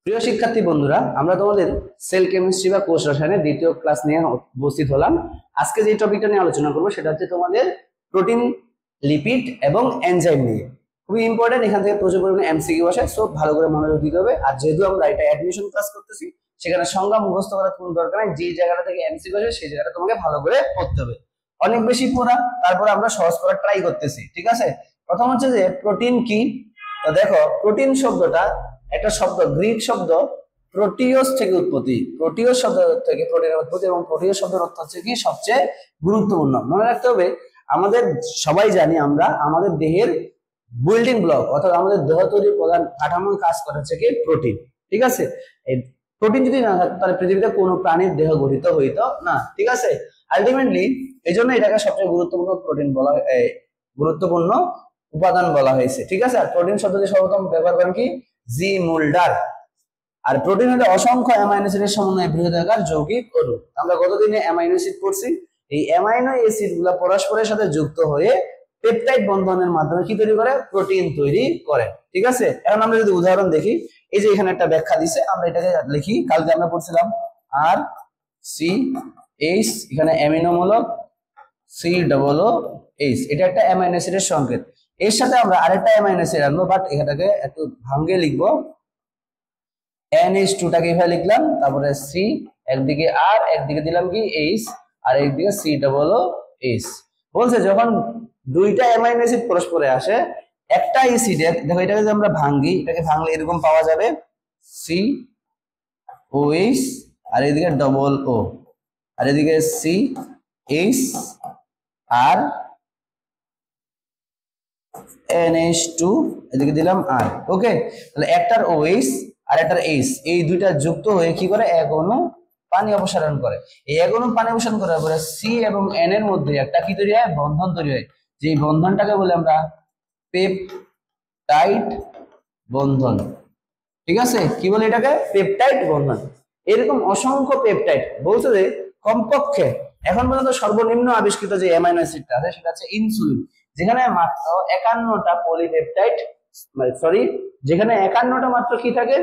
প্রিয় শিক্ষার্থী বন্ধুরা, আমরা তোমাদের সেল কেমিস্ট্রি বা কোষ রসায়নের দ্বিতীয় ক্লাস নিয়ে উপস্থিত হলাম। আজকে যে টপিকটা নিয়ে আলোচনা করবো সেটা হচ্ছে তোমাদের প্রোটিন, লিপিড এবং এনজাইম নিয়ে। খুবই ইম্পর্টেন্ট, এখান থেকে প্রচুর পরিমাণে এমসিকিউ আসে, সো ভালো করে মনোযোগ দিতে হবে। আর যেহেতু আমরা এটা অ্যাডমিশন ক্লাস করতেছি, সেখানে সংজ্ঞা মুখস্থ করার কোনো দরকার নেই। যে জায়গাটা থেকে এমসিকিউ আসে সেই জায়গাটা তোমাকে ভালো করে পড়তে হবে। অনেক বেশি পড়া, তারপরে আমরা সহজ করার ট্রাই করতেছি, ঠিক আছে? প্রথম হচ্ছে যে প্রোটিন কি। তো দেখো, প্রোটিন শব্দটা একটা শব্দ, গ্রিক শব্দ প্রোটিওস থেকে উৎপত্তি। প্রোটিওস শব্দ থেকে প্রোটিনের উৎপত্তি, এবং প্রোটিওস শব্দের অর্থ হচ্ছে কি সবচেয়ে গুরুত্বপূর্ণ। মনে রাখতে হবে, আমাদের সবাই জানি আমরা আমাদের দেহের বিল্ডিং ব্লক, অর্থাৎ আমাদের দেহ তৈরির প্রধান কাঠামোর কাজ করে হচ্ছে কি প্রোটিন, ঠিক আছে? এই প্রোটিন যদি না থাকতো তাহলে পৃথিবীতে কোনো প্রাণীর দেহ গঠিত হইতো না, ঠিক আছে? আলটিমেটলি এই জন্য এটাকে সবচেয়ে গুরুত্বপূর্ণ প্রোটিন বলা, গুরুত্বপূর্ণ উপাদান বলা হয়েছে, ঠিক আছে? আর প্রোটিন শব্দটি সর্বপ্রথম ব্যবহার করেন কি জি মুল্ডার। আর প্রোটিন হলো অসংখ্য অ্যামাইনো অ্যাসিডের সমন্বয়ে বৃহদাকার যৌগিক অণু। আমরা গতদিনে অ্যামাইনো অ্যাসিড পড়ছি। এই অ্যামাইনো অ্যাসিড গুলা পরস্পরের সাথে যুক্ত হয়ে পেপটাইড বন্ধনের মাধ্যমে কি তৈরি করে? প্রোটিন তৈরি করে, ঠিক আছে? এখন আমরা যদি উদাহরণ দেখি, এই যে এখানে একটা ব্যাখ্যা দিছে, আমরা এটাকে লিখি। কালকে আমরা পড়ছিলাম আর সি এইচ, এখানে অ্যামিনোমূলক সি ডবল ও এইচ, এটা একটা অ্যামাইনো অ্যাসিডের সংকেত। এর সাথে আমরা আরেকটা অ্যামাইনো অ্যাসিড আনবো, বাট এটাকে একটু ভাঙ্গে লিখবো। NH2 টাকে এভাবে লিখলাম, তারপরে সি, একদিকে আর একদিকে দিলাম কি এইচ, আর একদিকে সি ডবল ও এইচ। বলছে যখন দুইটা অ্যামাইনো অ্যাসিড পরস্পরে আসে, একটা অ্যাসিডের, দেখো এটাকে যদি আমরা ভাঙ্গি, এটাকে ভাঙলে এরকম পাওয়া যাবে সি ও এইচ, আর এদিকে ডবল ও, আর এদিকে সি এইচ আর NH2, এদিকে দিলাম আর। ওকে, তাহলে একটার OH আর একটার H, এই দুইটা যুক্ত হয়ে কি করে? এক অণু পানি অপসারণ করে। এই এক অণু পানি অপসারণ করার পরে সি এবং এন এর মধ্যে একটা কি তৈরি হয়? বন্ধন তৈরি হয়। যে বন্ধনটাকে বলে আমরা পেপটাইড বন্ধন, ঠিক আছে? কি বলে এটাকে? পেপটাইড বন্ধন। এরকম অসংখ্য পেপটাইড, বলছে যে কমপক্ষে এখন পর্যন্ত সর্বনিম্ন আবিষ্কৃত যে অ্যামাইনো অ্যাসিডটা আছে সেটা হচ্ছে ইনসুলিন, যেখানে মাত্র 51টা পলিপেপটাইড, সরি, যেখানে 51টা মাত্র কি থাকে?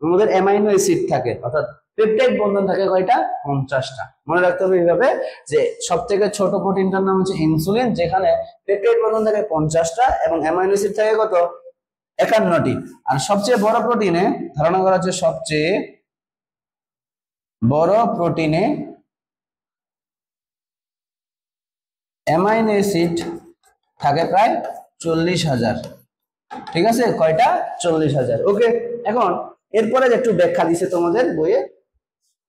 আমাদের অ্যামাইনো অ্যাসিড থাকে, অর্থাৎ পেপটাইড বন্ধন থাকে কয়টা? 50টা। মনে রাখতে হবে এইভাবে যে সবথেকে ছোট প্রোটিনটার নাম হচ্ছে ইনসুলিন, যেখানে পেপটাইড বন্ধন থাকে 50টা এবং অ্যামাইনো অ্যাসিড থাকে কত? 51টি। আর সবচেয়ে বড় প্রোটিনে ধারণা করা হচ্ছে, সবচেয়ে বড় প্রোটিনে অ্যামাইনো অ্যাসিড থাকে প্রায় 40,000, ঠিক আছে? কয়টা? 40,000। ওকে, এখন এরপরে একটু ব্যাখ্যা দিছে তোমাদের বইয়ে।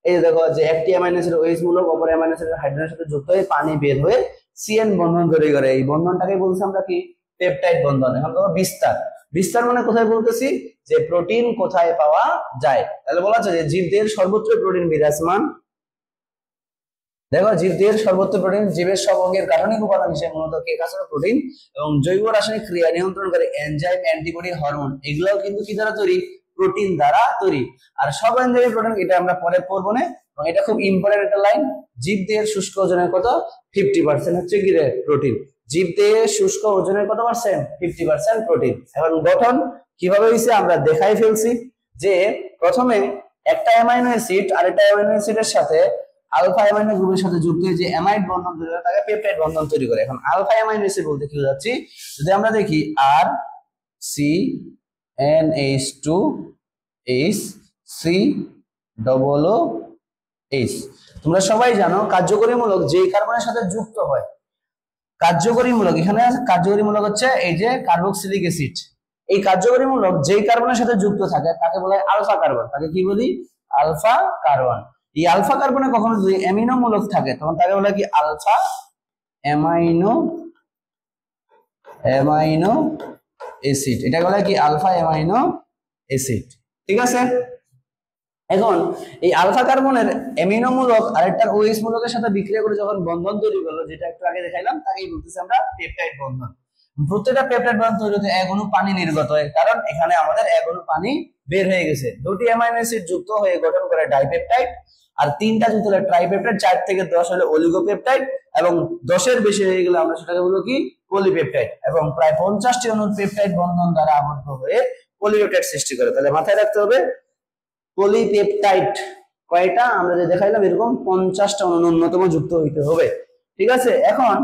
এই দেখো যে একটি অ্যামাইনো অ্যাসিড OH মূলক অপর অ্যামাইনো অ্যাসিডের হাইড্রোজেনের সাথে যুক্ত হয়ে পানি বের হয়ে CN বন্ধন তৈরি করে। এই বন্ধনটাকে বলছি আমরা কি? পেপটাইড বন্ধন। এখন দেখো বিস্তার, বিস্তার মানে কোথায় বলতেছি? যে প্রোটিন কোথায় পাওয়া যায়। তাহলে বলা যায় যে জীবদের সর্বত্র প্রোটিন বিরাজমান। দেখো, জীবদের সর্বত্র প্রোটিন, জীবের সব অঙ্গের গাঠনিক উপাদান হিসেবে মূলত কে কাজ করে? প্রোটিন। এবং জৈব রাসায়নিক ক্রিয়া নিয়ন্ত্রণ করে এনজাইম, অ্যান্টিবডি, হরমোন, এগুলোও কিন্তু কি দ্বারা তৈরি? প্রোটিন দ্বারা তৈরি। আর সব এনজাইম প্রোটিন, এটা আমরা পরে পড়বো না, এবং এটা খুব ইম্পর্টেন্ট একটা লাইন। জীবদেহের শুষ্ক ওজনের কত? 50% হচ্ছে কি রে? প্রোটিন। জীবদেহের শুষ্ক ওজনের কত পার্সেন্ট? 50% প্রোটিন। এখন গঠন কিভাবে হয়েছে আমরা দেখাই ফেলছি, যে প্রথমে একটা অ্যামাইনো অ্যাসিড আরেকটা অ্যামাইনো অ্যাসিডের সাথে আলফা অ্যামাইনো গ্রুপের সাথে যুক্ত হয়ে যে অ্যামাইড বন্ধন তৈরি করে তাকে পেপটাইড বন্ধন তৈরি করে। এখন আলফা অ্যামাইনো অ্যাসিড বলতে কি বোঝাচ্ছি? যদি আমরা দেখি R C NH2 H C double O H, তোমরা সবাই জানো কার্যকরীমূলক যেই কার্বনের সাথে যুক্ত হয়, কার্যকরীমূলক, এখানে কার্যকরীমূলক হচ্ছে এই যে কার্বক্সিলিক অ্যাসিড। এই কার্যকরীমূলক যেই কার্বনের সাথে যুক্ত থাকে তাকে বলা হয় আলফা কার্বন। তাকে কি বলি? Alpha carbon. এই আলফা কার্বনে কখনো যদি অ্যামিনো মূলক থাকে তখন তাকে বলা কি? Alpha amino amino acid. এটা বলা কি? আলফা অ্যামাইনো অ্যাসিড, ঠিক আছে? এখন এই আলফা কার্বনের অ্যামিনো মূলক আরেকটা OH মূলকের সাথে বিক্রিয়া করে যখন বন্ধন তৈরি করলো, যেটা একটু আগে দেখাইলাম, তাকেই বলতেছি আমরা পেপটাইড বন্ধন। প্রত্যেকটা পেপটাইড বন্ধন তৈরি হতে এক অণু পানি নির্গত হয়, কারণ এখানে আমাদের এক অণু পানি বের হয়ে গেছে। দুটি অ্যামাইনো অ্যাসিড যুক্ত হয়ে গঠন করে ডাইপেপটাইড, আর তিনটা যুক্ত হলে ট্রাইপেপটাইড, 4 থেকে 10 হলে অলিগোপেপটাইড, এবং 10-এর বেশি হয়ে গেলে আমরা সেটাকে বলবো কি? পলিপেপটাইড। এবং প্রায় 50টি অণুর পেপটাইড বন্ধন দ্বারা আবদ্ধ হয়ে পলিপেপটাইড সৃষ্টি করে। তাহলে মাথায় রাখতে হবে পলিপেপটাইড কয়টা আমরা যে দেখাইলাম এরকম 50টা ন্যূনতম যুক্ত হইতে হবে। ঠিক আছে, এখন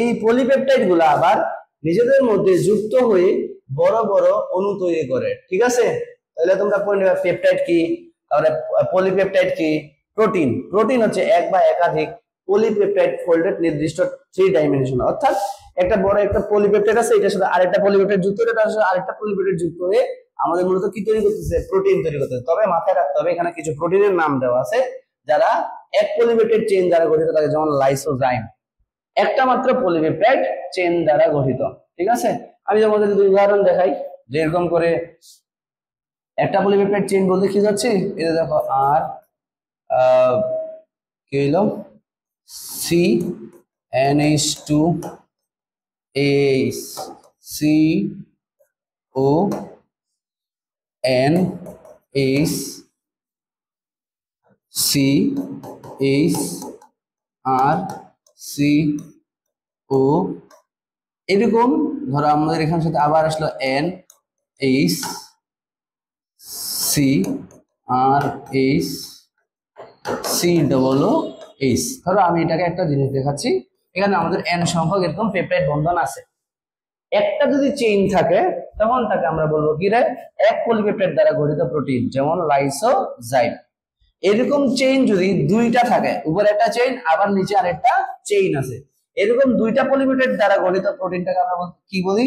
এই পলিপেপটাইড গুলা আবার নিজেদের মধ্যে যুক্ত হয়ে বড় বড় অণু তৈরি করে। ঠিক আছে, তাহলে তোমরা পড়ে নেবে পেপটাইড কি, তাহলে পলিপেপটাইড কি। প্রোটিন, প্রোটিন হচ্ছে এক বা একাধিক পলিপেপটাইড ফোল্ডেড নির্দিষ্ট 3 ডাইমেনশন, অর্থাৎ একটা বড় একটা পলিপেপটাইড আছে, এটার সাথে আরেকটা পলিপেপটাইড যুক্ত হয়ে এটার সাথে আরেকটা পলিপেপটাইড যুক্ত হয়ে আমাদের মূলত কি তৈরি করতেছে, প্রোটিন তৈরি করতেছে। তবে মাথায় রাখতে হবে এখানে কিছু প্রোটিনের নাম দেওয়া আছে যারা এক পলিপেপটাইড চেইন দ্বারা গঠিত থাকে, যেমন লাইসোজাইম একটা মাত্র পলিপেপটাইড চেইন দ্বারা গঠিত। ঠিক আছে, আমি তোমাদের দুই উদাহরণ দেখাই যে এরকম করে একটা পলিপেপটাইড চেইন বলতে কি যাচ্ছে, এটা দেখো আর কি হইল CnH2 CONHCHCr এরকম ধরো আমাদের এখানে সাথে আবার আসলো NHCrHCOOH। ধরো আমি এটাকে একটা জিনিস দেখাচ্ছি, এখানে আমাদের n সংখ্যক এরকম পেপটাইড বন্ধন আছে। একটা যদি চেইন থাকে তখন তাকে আমরা বলবো কি রে, এক পলিপেপটাইড দ্বারা গঠিত প্রোটিন, যেমন লাইসোজাইম। এরকম চেইন যদি দুইটা থাকে, উপরে একটা চেইন আবার নিচে আরেকটা চেইন আছে, এরকম দুইটা পলিপেপটাইড দ্বারা গঠিত প্রোটিনটাকে আমরা কি বলি,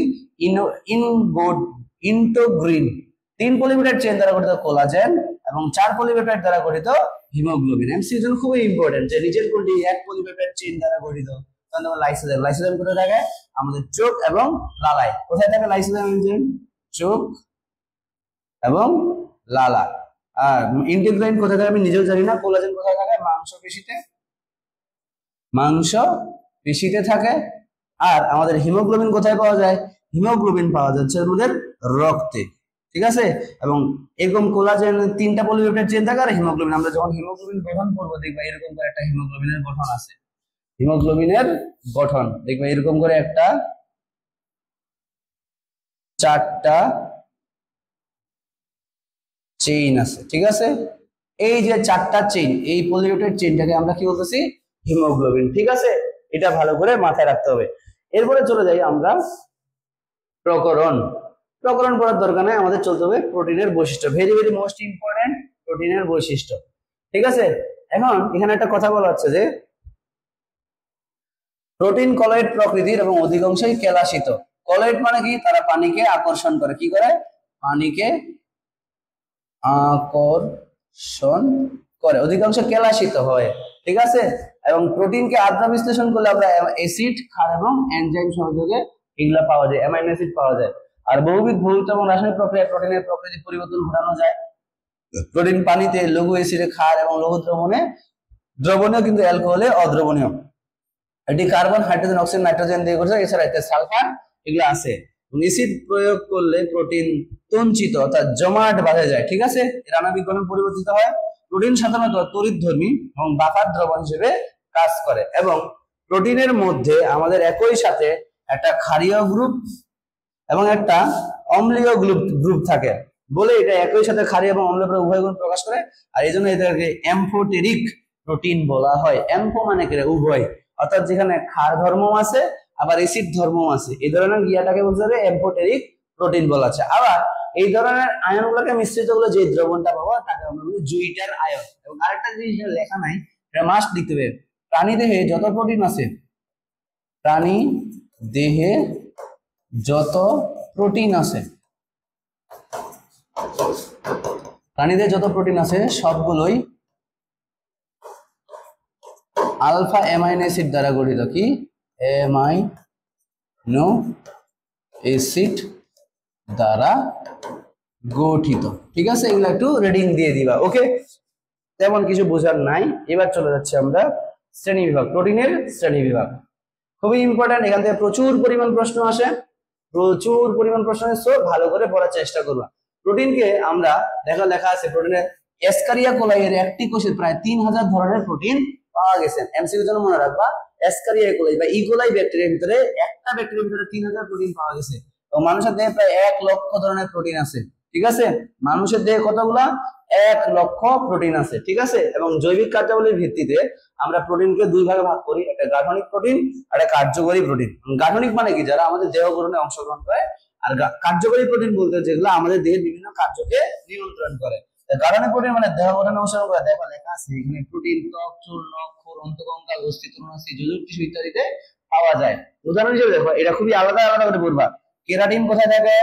ইন্টোগ্রিন। 3 পলিপেপটাইড চেইন দ্বারা গঠিত কোলাজেন এবং 4 পলিপেপটাইড দ্বারা গঠিত হিমোগ্লোবিন। এমসিকিউ জন্য খুবই ইম্পর্টেন্ট যে নিচের কোনটি এক পলিপেপটাইড চেইন দ্বারা গঠিত, তখন আমরা লাইসোজাইম। লাইসোজাইম কোথায় থাকে, আমাদের চোখ এবং লালায়। কোথায় থাকে লাইসোজাইম এনজাইম, চোখ এবং লালা। আর ইন্টিগ্রিন কোথায় থাকে আমি নিজেও জানি না। কোলাজেন কোথায় থাকে, মাংসপেশিতে, মাংসপেশিতে থাকে। আর আমাদের হিমোগ্লোবিন কোথায় পাওয়া যায়, হিমোগ্লোবিন পাওয়া যাচ্ছে আমাদের রক্তে। ঠিক আছে, এবং এরকম কোলাজেন 3টা পলিপেপটাইড চেইন থাকে, আর হিমোগ্লোবিন আমরা যখন হিমোগ্লোবিন গঠন করবো দেখবা এরকম করে একটা হিমোগ্লোবিনের গঠন আছে। হিমোগ্লোবিনের গঠন দেখবে এরকম করে একটা 4টা চেইন আছে। ঠিক আছে, এই যে 4টা চেইন, এই পলিপেপটাইড চেইনটাকে আমরা কি বলতেছি, হিমোগ্লোবিন। ঠিক আছে, এটা ভালো করে মাথায় রাখতে হবে। এরপরে চলে যাই আমরা প্রকরণ। প্রকরণ পড়ার দরকার নেই, আমাদের চলতে হবে প্রোটিনের বৈশিষ্ট্য। ভেরি ভেরি মোস্ট ইম্পর্টেন্ট প্রোটিনের বৈশিষ্ট্য। ঠিক আছে, এখন এখানে একটা কথা বলা হচ্ছে যে প্রোটিন কলয়েড প্রকৃতির এবং অধিকাংশই কেলাসিত। কলয়েড মানে কি, তারা পানিকে আকর্ষণ করে। কি করে, পানিকে আকর্ষণ করে। অধিকাংশ কেলাসিত হয়। ঠিক আছে, এবং প্রোটিনকে আদ্রা বিশ্লেষণ করলে আমরা অ্যাসিড, ক্ষার এবং এনজাইম সহযোগে এগুলা পাওয়া যায়, অ্যামাইনো অ্যাসিড পাওয়া যায়। আর বহুবিধ ভৌত এবং রাসায়নিক প্রক্রিয়ায় প্রোটিনের প্রকৃতি পরিবর্তন ঘটানো যায়। প্রোটিন পানিতে, লঘু অ্যাসিডে, ক্ষার এবং লঘু দ্রবণে দ্রবণীয়, কিন্তু অ্যালকোহলে অদ্রবণীয়। এটি কার্বন, হাইড্রোজেন, অক্সিজেন, নাইট্রোজেন দিয়ে গঠিত। এছাড়া এতে সালফার এগুলো আছে। অ্যাসিড প্রয়োগ করলে প্রোটিন তঞ্চিত অর্থাৎ জমাট বাঁধা যায়। ঠিক আছে, এর আণবিক গঠন পরিবর্তিত হয়। প্রোটিন সাধারণত তড়িৎধর্মী এবং বাফার দ্রবণ হিসেবে কাজ করে, এবং প্রোটিনের মধ্যে আমাদের একই সাথে একটা ক্ষারীয় গ্রুপ এবং একটা অম্লীয় গ্রুপ থাকে বলে এটা একই সাথে ক্ষারীয় এবং অম্লীয় উভয় গুণ প্রকাশ করে। আর এই জন্য এদেরকে এম্ফোটেরিক প্রোটিন বলা হয়। এম্ফো মানে কি, উভয়, অর্থাৎ যেখানে ক্ষার ধর্ম আছে আবার অ্যাসিড ধর্ম আছে, এই ধরনের গিয়াটাকে বলতে হবে এম্ফোটেরিক প্রোটিন বলা আছে। আবার এই ধরনের আয়নগুলোকে মিশ্রিত করলে যে দ্রবণটা পাবো তাকে আমরা বলি জুইটার আয়ন। এবং আরেকটা জিনিস লেখা নাই, এটা মাস্ট লিখতে হবে, প্রাণী দেহে যত প্রোটিন আছে, প্রাণী দেহে যত প্রোটিন আছে, প্রাণীদের যত প্রোটিন আছে সবগুলোই আলফা অ্যামাইনো অ্যাসিড দ্বারা গঠিত। কি, অ্যামাইনো অ্যাসিড দ্বারা গঠিত। ঠিক আছে, এগুলো একটু রিডিং দিয়ে দিবা। ওকে, তেমন কিছু বোঝার নাই। এবার চলে যাচ্ছে আমরা শ্রেণী বিভাগ, প্রোটিনের শ্রেণী বিভাগ। খুবই ইম্পর্টেন্ট, এখান থেকে প্রচুর পরিমাণ প্রশ্ন আসে, প্রচুর পরিমাণ প্রশ্ন আসে, ভালো করে পড়ার চেষ্টা করবা। প্রোটিনকে আমরা লেখা আছে প্রোটিনের এসকারিয়া কোলাই এর একটি কোষে প্রায় 3000 ধরনের প্রোটিন পাওয়া গেছে। এমসিকিউ জন্য মনে রাখবা, এসকারিয়া কোলাই বা ইকোলাই ব্যাকটেরিয়ার ভিতরে একটা ব্যাকটেরিয়ার ভিতরে 3000 প্রোটিন পাওয়া গেছে। তো মানুষের দেহে প্রায় 1 লক্ষ ধরনের প্রোটিন আছে। ঠিক আছে, মানুষের দেহে কতগুলা 1,00,000 প্রোটিন আছে, ঠিক আছে। এবং জৈবিক কার্যাবলীর ভিত্তিতে আমরা প্রোটিনকে দুই ভাগে ভাগ করি, একটা গাঠনিক প্রোটিন আর একটা কার্যকরী প্রোটিন। গাঠনিক মানে কি, যারা আমাদের দেহ গঠনে অংশগ্রহণ করে, আর কার্যকরী প্রোটিন বলতে যেগুলো আমাদের দেহের বিভিন্ন কার্যকে নিয়ন্ত্রণ করে। গাঠনিক প্রোটিন মানে দেহ গঠনে অংশগ্রহণ করে, দেখো লেখা আছে এখানে প্রোটিন ত্বক, চুল, নখ, খুর, অন্তঃকঙ্কাল, অস্থি, তরুণাস্থি, যৌজিক টিস্যু ইত্যাদিতে পাওয়া যায়। উদাহরণ হিসেবে দেখো, এটা খুবই আলাদা আলাদা করে বলবা। কেরাটিন কোথায় থাকে,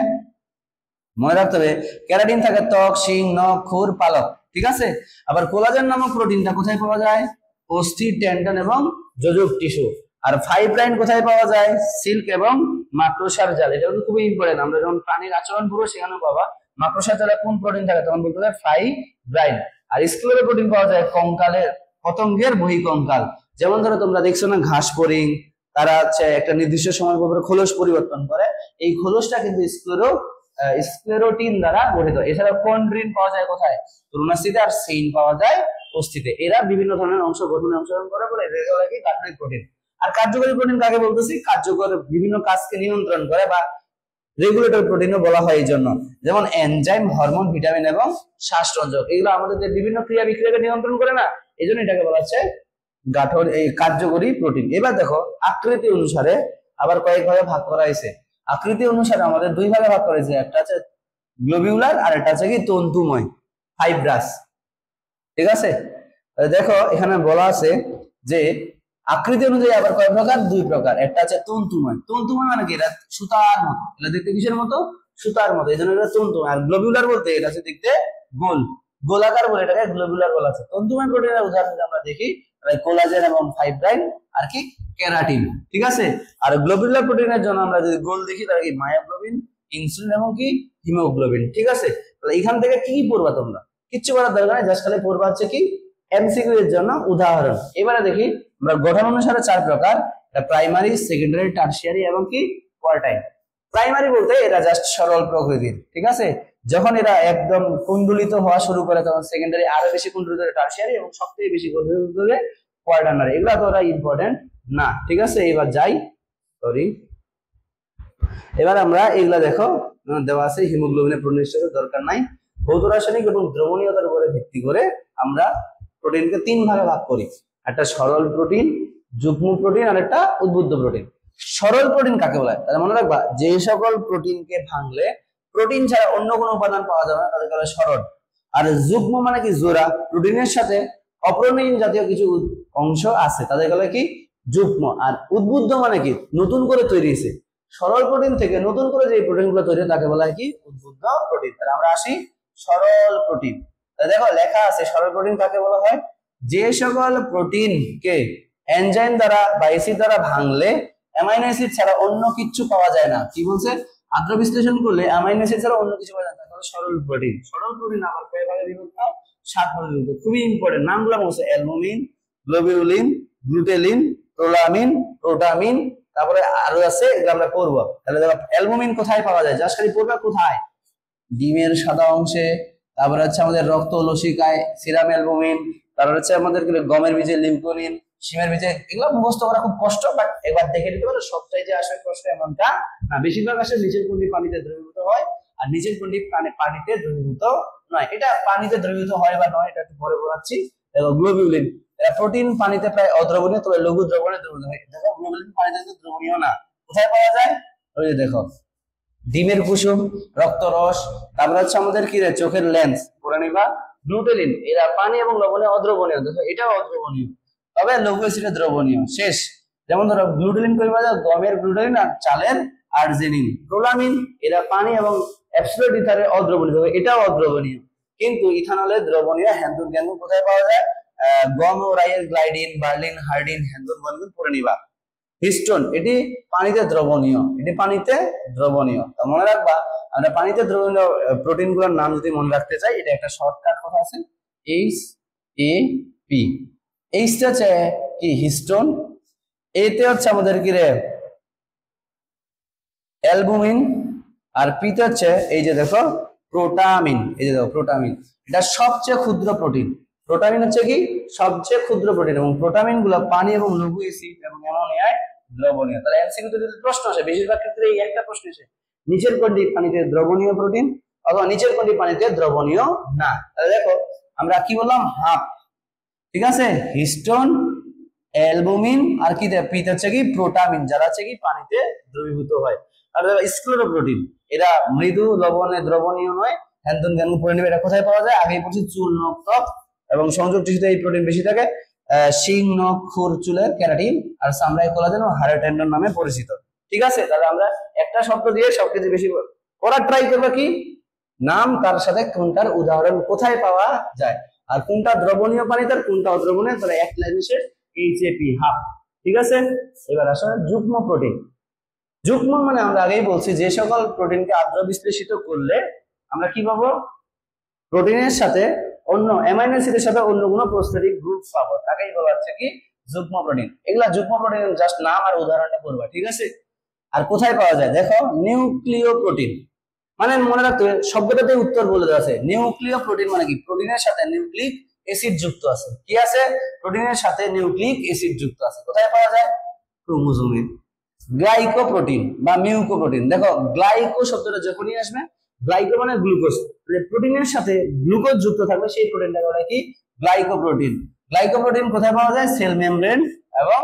মনে রাখতে হবে, কেরাটিন থাকে ত্বক, শিং, নখ, খুর, পালক, ঠিক আছে। আবার কোলাজেন নামক প্রোটিনটা কোথায় পাওয়া যায়, অস্থি, টেন্ডন এবং যোজক টিস্যু। আর ফাইব্রাইন কোথায় পাওয়া যায়, সিল্ক এবং মাকড়সার জাল। এটা কিন্তু খুবই ইম্পর্টেন্ট, আমরা যখন প্রাণীর আচরণ পড়বো সেখানেও পাবা মাকড়সার জালে কোন প্রোটিন থাকে, তখন বলতে হবে ফাইব্রাইন। আর স্ক্লেরো প্রোটিন পাওয়া যায় কঙ্কালের, পতঙ্গের বহিঃকঙ্কাল। যেমন ধরো তোমরা দেখছো না ঘাস ফড়িং, তারা হচ্ছে একটা নির্দিষ্ট সময় পর খোলস পরিবর্তন করে, এই খোলসটা কিন্তু স্ক্লেরোটিন দ্বারা গঠিত। এছাড়া কন্ড্রিন পাওয়া যায় কোথায়, তরুণাস্থিতে, আর সেইন পাওয়া যায় অস্থিতে। এরা বিভিন্ন ধরনের অংশ গঠনে অংশগ্রহণ করে বলে এদের কি গাঠনিক প্রোটিন। আর কার্যকরী প্রোটিন কাকে বলতেছি, কার্যকর বিভিন্ন কাজকে নিয়ন্ত্রণ করে বা রেগুলেটর প্রোটিনও বলা হয় এই জন্য, যেমন এনজাইম, হরমোন, ভিটামিন এবং শ্বাসরঞ্জক, এগুলো আমাদের বিভিন্ন ক্রিয়া বিক্রিয়াকে নিয়ন্ত্রণ করে না, এই জন্য এটাকে বলা হচ্ছে এই কার্যকরী প্রোটিন। এবার দেখো আকৃতি অনুসারে আবার কয়েক ভাগে ভাগ করা হয়েছে। আকৃতি অনুসারে আমাদের দুই ভাগে ভাগ করা হয়েছে, একটা আছে গ্লোবিউলার আর একটা আছে কি তন্তুময়, ফাইব্রাস, ঠিক আছে। দেখো এখানে বলা আছে যে আকৃতি অনুযায়ী আবার কয় প্রকার, দুই প্রকার। একটা আছে তন্তুময়। তন্তুময় মানে কি, এটা সুতার মতো, এটা দেখতে কিসের মতো, সুতার মতো, এই জন্য এটা তন্তুময়। আর গ্লোবিউলার বলতে এটা আছে দেখতে গোল, গোলাকার বলে এটাকে গ্লোবিউলার বলা আছে। তন্তুময় প্রোটিনের উদাহরণ আমরা দেখি কোলাজেন এবং ফাইব্রাইন আর কি কেরাটিন, ঠিক আছে। আর গ্লোবিউলার প্রোটিনের জন্য আমরা যদি গোল দেখি তাহলে কি মায়োগ্লোবিন, ইনসুলিন এবং কি হিমোগ্লোবিন, ঠিক আছে। তাহলে এখান থেকে কি পড়বা তোমরা, কিচ্ছু করার দরকার নেই, জাস্ট খালি পড়বা হচ্ছে কি এমসিকিউ এর জন্য উদাহরণ। এবারে দেখি আমরা গঠন অনুসারে চার প্রকার, প্রাইমারি, সেকেন্ডারি, টারশিয়ারি এবং কি কোয়ার্টাইল। প্রাইমারি বলতে এরা জাস্ট সরল প্রকৃতির, ঠিক আছে। যখন এরা একদম কুণ্ডলিত হওয়া শুরু করে তখন সেকেন্ডারি, আরো বেশি কুণ্ডলিত হলে টারশিয়ারি, এবং সবথেকে বেশি কুণ্ডলিত হলে কোয়ার্টার্নারি। এগুলো তো ওরা ইম্পর্টেন্ট না, ঠিক আছে। এবার যাই, সরি, এবার আমরা এগুলা দেখো দেওয়া আছে হিমোগ্লোবিনের প্রোটিনের সাথে দরকার নাই। ভৌত রাসায়নিক এবং দ্রবণীয়তার উপরে ভিত্তি করে আমরা প্রোটিনকে তিন ভাগে ভাগ করি, একটা সরল প্রোটিন, যুগ্ম প্রোটিন আর একটা উদ্বুদ্ধ প্রোটিন। সরল প্রোটিন কাকে বলা হয়, তাহলে মনে রাখবা যে সকল প্রোটিনকে ভাঙলে প্রোটিন ছাড়া অন্য কোনো উপাদান পাওয়া যাবে না তাদেরকে বলা হয় সরল। আর যুগ্ম মানে কি, জোড়া প্রোটিনের সাথে অপ্রোটিন জাতীয় কিছু অংশ আছে তাদেরকে বলা কি যুগ্ম। আর উদ্বুদ্ধ মানে কি, নতুন করে তৈরি হয়েছে, সরল প্রোটিন থেকে নতুন করে যে প্রোটিন গুলো তৈরি হয় তাকে বলা হয় কি উদ্বুদ্ধ প্রোটিন। তাহলে আমরা আসি সরল প্রোটিন। দেখো লেখা আছে সরল প্রোটিন কাকে বলা হয়, যে সকল প্রোটিনকে এনজাইম দ্বারা বা অ্যাসিড দ্বারা ভাঙলে অ্যামাইনো অ্যাসিড ছাড়া অন্য কিছু পাওয়া যায় না। কি বলছে, আদ্র বিশ্লেষণ করলে অ্যামাইনো অ্যাসিড ছাড়া অন্য কিছু পাওয়া যায় না, তাহলে সরল প্রোটিন। সরল প্রোটিন আবার কয় ভাগে বিভক্ত, 7 ভাগে বিভক্ত। খুবই ইম্পর্টেন্ট নামগুলো বলছে, albumin, globulin, glutelin, prolamin, protamine, তারপরে আরো আছে, এগুলো আমরা পড়বো। তাহলে দেখো অ্যালবুমিন কোথায় পাওয়া যায়, জাস্ট খালি পড়বা কোথায়, ডিমের সাদা অংশে, তারপরে হচ্ছে আমাদের রক্ত লসিকায় সিরাম অ্যালবুমিন, তারপর হচ্ছে আমাদের গমের বীজে লিউকোলিন, শিমের বীজে। এগুলো মুখস্থ করা খুব কষ্ট, বাট একবার দেখে নিতে পারো, সবটাই যে আসলে কষ্ট এমনটা না। বেশিরভাগ আসলে নিচের কুণ্ডি পানিতে দ্রবীভূত হয়, আর নিচের কুণ্ডি পানিতে দ্রবীভূত নয়। এটা পানিতে দ্রবীভূত হয় বা নয় এটা একটু পরে বলাচ্ছি। দেখো গ্লোবিউলিন, প্রোটিন পানিতে প্রায় অদ্রবণীয়, তবে লঘু দ্রবণে দ্রবীভূত হয়। দেখো গ্লোবিউলিন পানিতে দ্রবণীয় না, কোথায় পাওয়া যায়, ওই যে দেখো ডিমের কুসুম, রক্তরস, তারপরে হচ্ছে আমাদের কি রে চোখের লেন্স পড়ে নিবা। গ্লুটেলিন, এরা পানি এবং লবণে অদ্রবণীয়, দেখো এটাও অদ্রবণীয়, তবে লঘু অ্যাসিডে দ্রবণীয়। শেষ, যেমন ধরো গ্লুটেলিন কইবা গমের গ্লুটেলিন আর চালের আর্জিনিন। প্রোলামিন, এরা পানি এবং অ্যাবসলিউট ইথারে অদ্রবণীয়, এটাও অদ্রবণীয়, কিন্তু ইথানলের দ্রবণীয়। হ্যান্ডুন গ্যান্ডুন কোথায় পাওয়া যায়, গম ও রাইয়ের গ্লাইডিন, বার্লিন, হার্ডিন, হ্যান্ডুন গ্যান্ডুন পড়ে নিবা। হিস্টোন, এটি পানিতে দ্রবণীয়, এটি পানিতে দ্রবণীয়। মনে রাখবা আমরা পানিতে দ্রবণীয় প্রোটিন গুলোর নাম যদি মনে রাখতে চাই, এটা একটা শর্টকাট কথা আছে, HAP। এইচটা হচ্ছে কি হিস্টোন, এতে হচ্ছে আমাদের কি রে অ্যালবুমিন, আর পিতে হচ্ছে এই যে দেখো প্রোটামিন। এই যে দেখো প্রোটামিন, এটা সবচেয়ে ক্ষুদ্র প্রোটিন। প্রোটামিন হচ্ছে কি সবচেয়ে ক্ষুদ্র প্রোটিন, এবং প্রোটামিন গুলো পানি এবং লঘু অ্যাসিড এবং অ্যামোনিয়ায় দ্রবণীয়। তাহলে এমসিকিউ তে যদি প্রশ্ন আসে, বেশিরভাগ ক্ষেত্রে এই একটা প্রশ্ন আসে, নিচের কোনটি পানিতে দ্রবণীয় প্রোটিন, অথবা নিচের কোনটি পানিতে দ্রবণীয় না। তাহলে দেখো আমরা কি বললাম, হাফ, ঠিক আছে, হিস্টোন, অ্যালবুমিন আর কি পিতে হচ্ছে কি প্রোটামিন, যারা হচ্ছে কি পানিতে দ্রবীভূত হয়। আর স্ক্লেরোপ্রোটিন, এরা মৃদু লবণে দ্রবণীয় নয়। হ্যান্ডন জ্ঞান পড়ে নেবে, এটা কোথায় পাওয়া যায়? আগেই পড়ছি, চুল, নখ, ত্বক এবং সংযোগ টিস্যুতে এই প্রোটিন বেশি থাকে। শিং, নখ, খুর, চুলের কেরাটিন আর চামড়ায় কোলাজেন ও হাড়ের টেন্ডন নামে পরিচিত। ঠিক আছে, তাহলে আমরা একটা শব্দ দিয়ে সবকিছু বেশি পড়ার ট্রাই করবো, কি নাম, তার সাথে কোনটার উদাহরণ কোথায় পাওয়া যায়, আর কোনটা দ্রবণীয় পানিতে আর কোনটা অদ্রবণীয়, তাহলে এক লাইনে শেষ, HAP, হাফ। ঠিক আছে, এবার আসলে যুগ্ম প্রোটিন। যুগ্ম মানে আমরা আগেই বলছি, যে সকল প্রোটিনকে আদ্র বিশ্লেষিত করলে আমরা কি পাবো? প্রোটিনের সাথে অন্য অ্যামাইনো অ্যাসিডের সাথে অন্য কোনো প্রোস্টেটিক গ্রুপ পাবো, তাকেই বলা হচ্ছে কি যুগ্ম প্রোটিন। এগুলা যুগ্ম প্রোটিনের জাস্ট নাম আর উদাহরণটা পড়বা, ঠিক আছে। আর কোথায় পাওয়া যায় দেখো, নিউক্লিয় প্রোটিন মানে মনে রাখতে হবে, শব্দটাতে উত্তর বলে দেওয়া আছে। নিউক্লিয় প্রোটিন মানে কি? প্রোটিনের সাথে নিউক্লিক অ্যাসিড যুক্ত আছে। কি আছে? প্রোটিনের সাথে নিউক্লিক অ্যাসিড যুক্ত আছে। কোথায় পাওয়া যায়? ক্রোমোজোমে। গ্লাইকোপ্রোটিন বা মিউকোপ্রোটিন, দেখো গ্লাইকো শব্দটা যখনই আসবে, গ্লাইকো মানে গ্লুকোজ, প্রোটিনের সাথে গ্লুকোজ যুক্ত থাকবে সেই প্রোটিনটাকে বলে কি গ্লাইকোপ্রোটিন। গ্লাইকোপ্রোটিন কোথায় পাওয়া যায়? সেল মেমব্রেন, এবং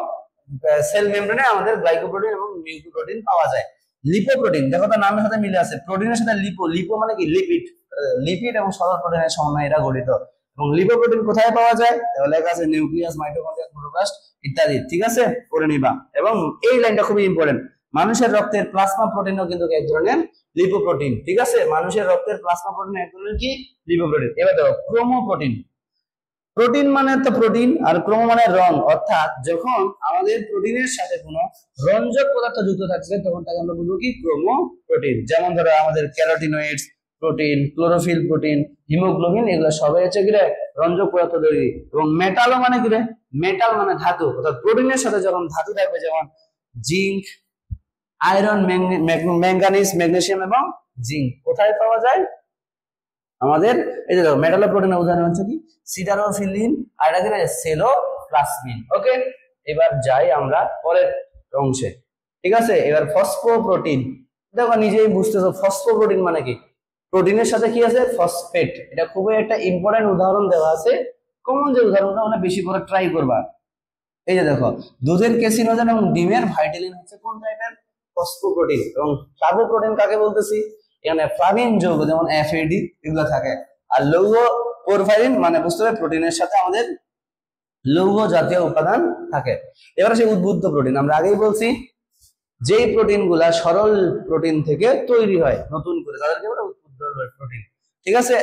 সেল মেমব্রেনে আমাদের গ্লাইকোপ্রোটিন এবং মিউকোপ্রোটিন পাওয়া যায়। লিপোপ্রোটিন, দেখো তার নামের সাথে মিলে আছে, প্রোটিনের সাথে লিপো, লিপো মানে কি লিপিড, লিপিড এবং সরল প্রোটিনের সমন্বয়ে এরা গঠিত। এবং লিপোপ্রোটিন কোথায় পাওয়া যায়? লেখা আছে নিউক্লিয়াস, মাইটোকন্ড্রিয়া, ক্লোরোপ্লাস্ট ইত্যাদি। ঠিক আছে, পড়ে নিবা। এবং এই লাইনটা খুবই ইম্পর্টেন্ট, মানুষের রক্তের প্লাজমা প্রোটিনও কিন্তু এক ধরনের লিপোপ্রোটিন। ঠিক আছে, মানুষের রক্তের প্লাজমা প্রোটিন এক ধরনের কি লিপোপ্রোটিন। এবার দেখো ক্রোমোপ্রোটিন। প্রোটিন মানে তো প্রোটিন, আর ক্রোমো মানে রং, অর্থাৎ যখন আমাদের প্রোটিনের সাথে কোনো রঞ্জক পদার্থ যুক্ত থাকছে তখন তাকে আমরা বলবো কি ক্রোমোপ্রোটিন। যেমন ধরো আমাদের carotenoids protein, chlorophyll protein, haemoglobin, এগুলো সবাই হচ্ছে কি রঞ্জক পদার্থ তৈরি। এবং মেটালও মানে কি? মেটাল মানে ধাতু, অর্থাৎ প্রোটিনের সাথে যখন ধাতু থাকবে, যেমন জিঙ্ক, আয়রন, ম্যাঙ্গানিজ, ম্যাগনেসিয়াম এবং জিঙ্ক কোথায় পাওয়া যায়? আমাদের এই যে মেটালো প্রোটিনের উদাহরণ হচ্ছে কি সিডারোফিলিন, আর এটা কি সেলোপ্লাজমিন। ওকে, এবার যাই আমরা পরের অংশে। ঠিক আছে, এবার ফসফোপ্রোটিন। দেখো নিজেই বুঝতেছো ফসফোপ্রোটিন মানে কি? প্রোটিনের সাথে কি আছে? ফসফেট। এটা খুবই একটা ইম্পর্টেন্ট উদাহরণ দেওয়া আছে, কমন যে উদাহরণটা মানে বেশি করে ট্রাই করবা। এই যে দেখো, দুধের ক্যাসিনোজেন এবং ডিমের ভাইটালিন হচ্ছে কোন টাইপের? ফসফোপ্রোটিন। এবং ফ্লাভোপ্রোটিন কাকে বলতেছি? এখানে ফ্লাভিন যৌগ যেমন FAD এগুলো থাকে। আর লৌহ পোরফাইরিন মানে বুঝতে হবে প্রোটিনের সাথে আমাদের লৌহ জাতীয় উপাদান থাকে। এবারে সেই উদ্বুদ্ধ প্রোটিন, আমরা আগেই বলছি যেই প্রোটিন গুলা সরল প্রোটিন থেকে তৈরি হয় নতুন করে, তাদেরকে বলে উদ্বুদ্ধ প্রোটিন। ঠিক আছে,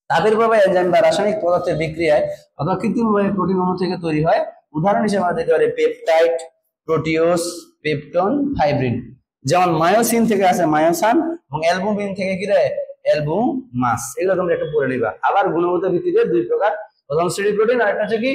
তাদের প্রভাবে এনজাইম বা রাসায়নিক পদার্থের বিক্রিয়ায় অথবা কৃত্রিমভাবে প্রোটিন অণু থেকে তৈরি হয়। উদাহরণ হিসেবে আমরা দিতে পারি পেপটাইড, প্রোটিওস, পেপটন, ফাইব্রিন। যেমন মায়োসিন থেকে আছে মায়োসান, এবং অ্যালবুমিন থেকে কি রে অ্যালবুমাস। এগুলো তোমরা একটু পড়ে নিবা। আবার গুণগত ভিত্তিতে দুই প্রকার, প্রথম শ্রেণীর প্রোটিন আর একটা হচ্ছে কি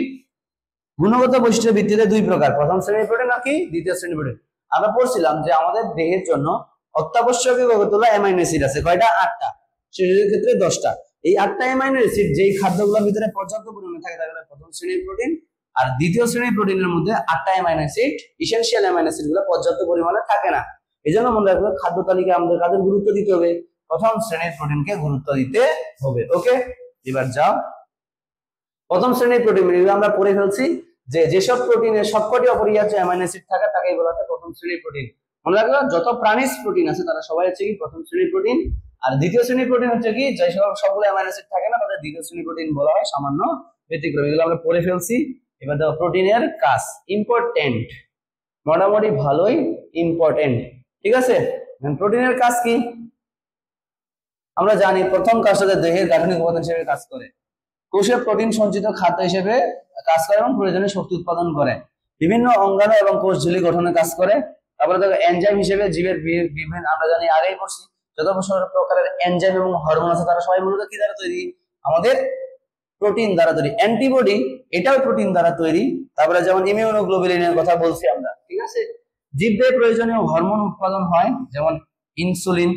গুণগত বৈশিষ্ট্যের ভিত্তিতে দুই প্রকার, প্রথম শ্রেণীর প্রোটিন আর কি দ্বিতীয় শ্রেণীর প্রোটিন। আমরা পড়ছিলাম যে আমাদের দেহের জন্য অত্যাবশ্যকীয় কতগুলো অ্যামাইনো অ্যাসিড আছে? কয়টা? 8টা। শিশুদের ক্ষেত্রে 10টা। এই 8টা অ্যামাইনো অ্যাসিড যেই খাদ্যগুলোর ভিতরে পর্যাপ্ত পরিমাণে থাকে তাহলে প্রথম শ্রেণীর প্রোটিন। আর দ্বিতীয় শ্রেণীর প্রোটিনের মধ্যে 8টা amino acid, essential amino acid গুলো পর্যাপ্ত পরিমাণে থাকে না। এই জন্য মনে রাখবে খাদ্য তালিকায় আমাদের কাদের গুরুত্ব দিতে হবে? প্রথম শ্রেণীর প্রোটিনকে গুরুত্ব দিতে হবে। ওকে, এবার যাও প্রথম শ্রেণীর প্রোটিন আমরা পড়ে ফেলছি যে যেসব প্রোটিনের সবকটি অপরিহার্য অ্যামাইনো অ্যাসিড থাকে তাকেই বলা হয় প্রথম শ্রেণীর প্রোটিন। মনে রাখবে যত প্রাণীজ প্রোটিন আছে তারা সবাই হচ্ছে কি প্রথম শ্রেণীর প্রোটিন। আর দ্বিতীয় শ্রেণীর প্রোটিন হচ্ছে কি যে সবগুলো অ্যামাইনো অ্যাসিড থাকে না তাদের দ্বিতীয় শ্রেণীর প্রোটিন বলা হয়, সামান্য ব্যতিক্রম। এগুলো আমরা পড়ে ফেলছি। এবার দেখো প্রোটিনের কাজ, ইম্পর্টেন্ট, মোটামুটি ভালোই ইম্পর্টেন্ট। ঠিক আছে, প্রোটিনের কাজ কি? আমরা জানি প্রথম কাজটা দেহের গাঠনিক উপাদান হিসেবে কাজ করে, কোষে প্রোটিন সঞ্চিত খাদ্য হিসেবে কাজ করে এবং প্রয়োজনীয় শক্তি উৎপাদন করে, বিভিন্ন অঙ্গাণু এবং কোষ ঝিল্লি গঠনে কাজ করে। তারপরে দেখো এনজাইম হিসেবে জীবের বিভিন্ন, আমরা জানি আগেই পড়ছি যত প্রকারের এনজাইম এবং হরমোন আছে তারা সবাই মূলত কি দ্বারা তৈরি? আমাদের প্রোটিন দ্বারা তৈরি। অ্যান্টিবডি এটাও প্রোটিন দ্বারা তৈরি। তারপরে যেমন ইমিউনোগ্লোবুলিনের কথা বলছি আমরা। ঠিক আছে, জীবদের প্রয়োজনীয় হরমোন উৎপাদন হয় যেমন ইনসুলিন।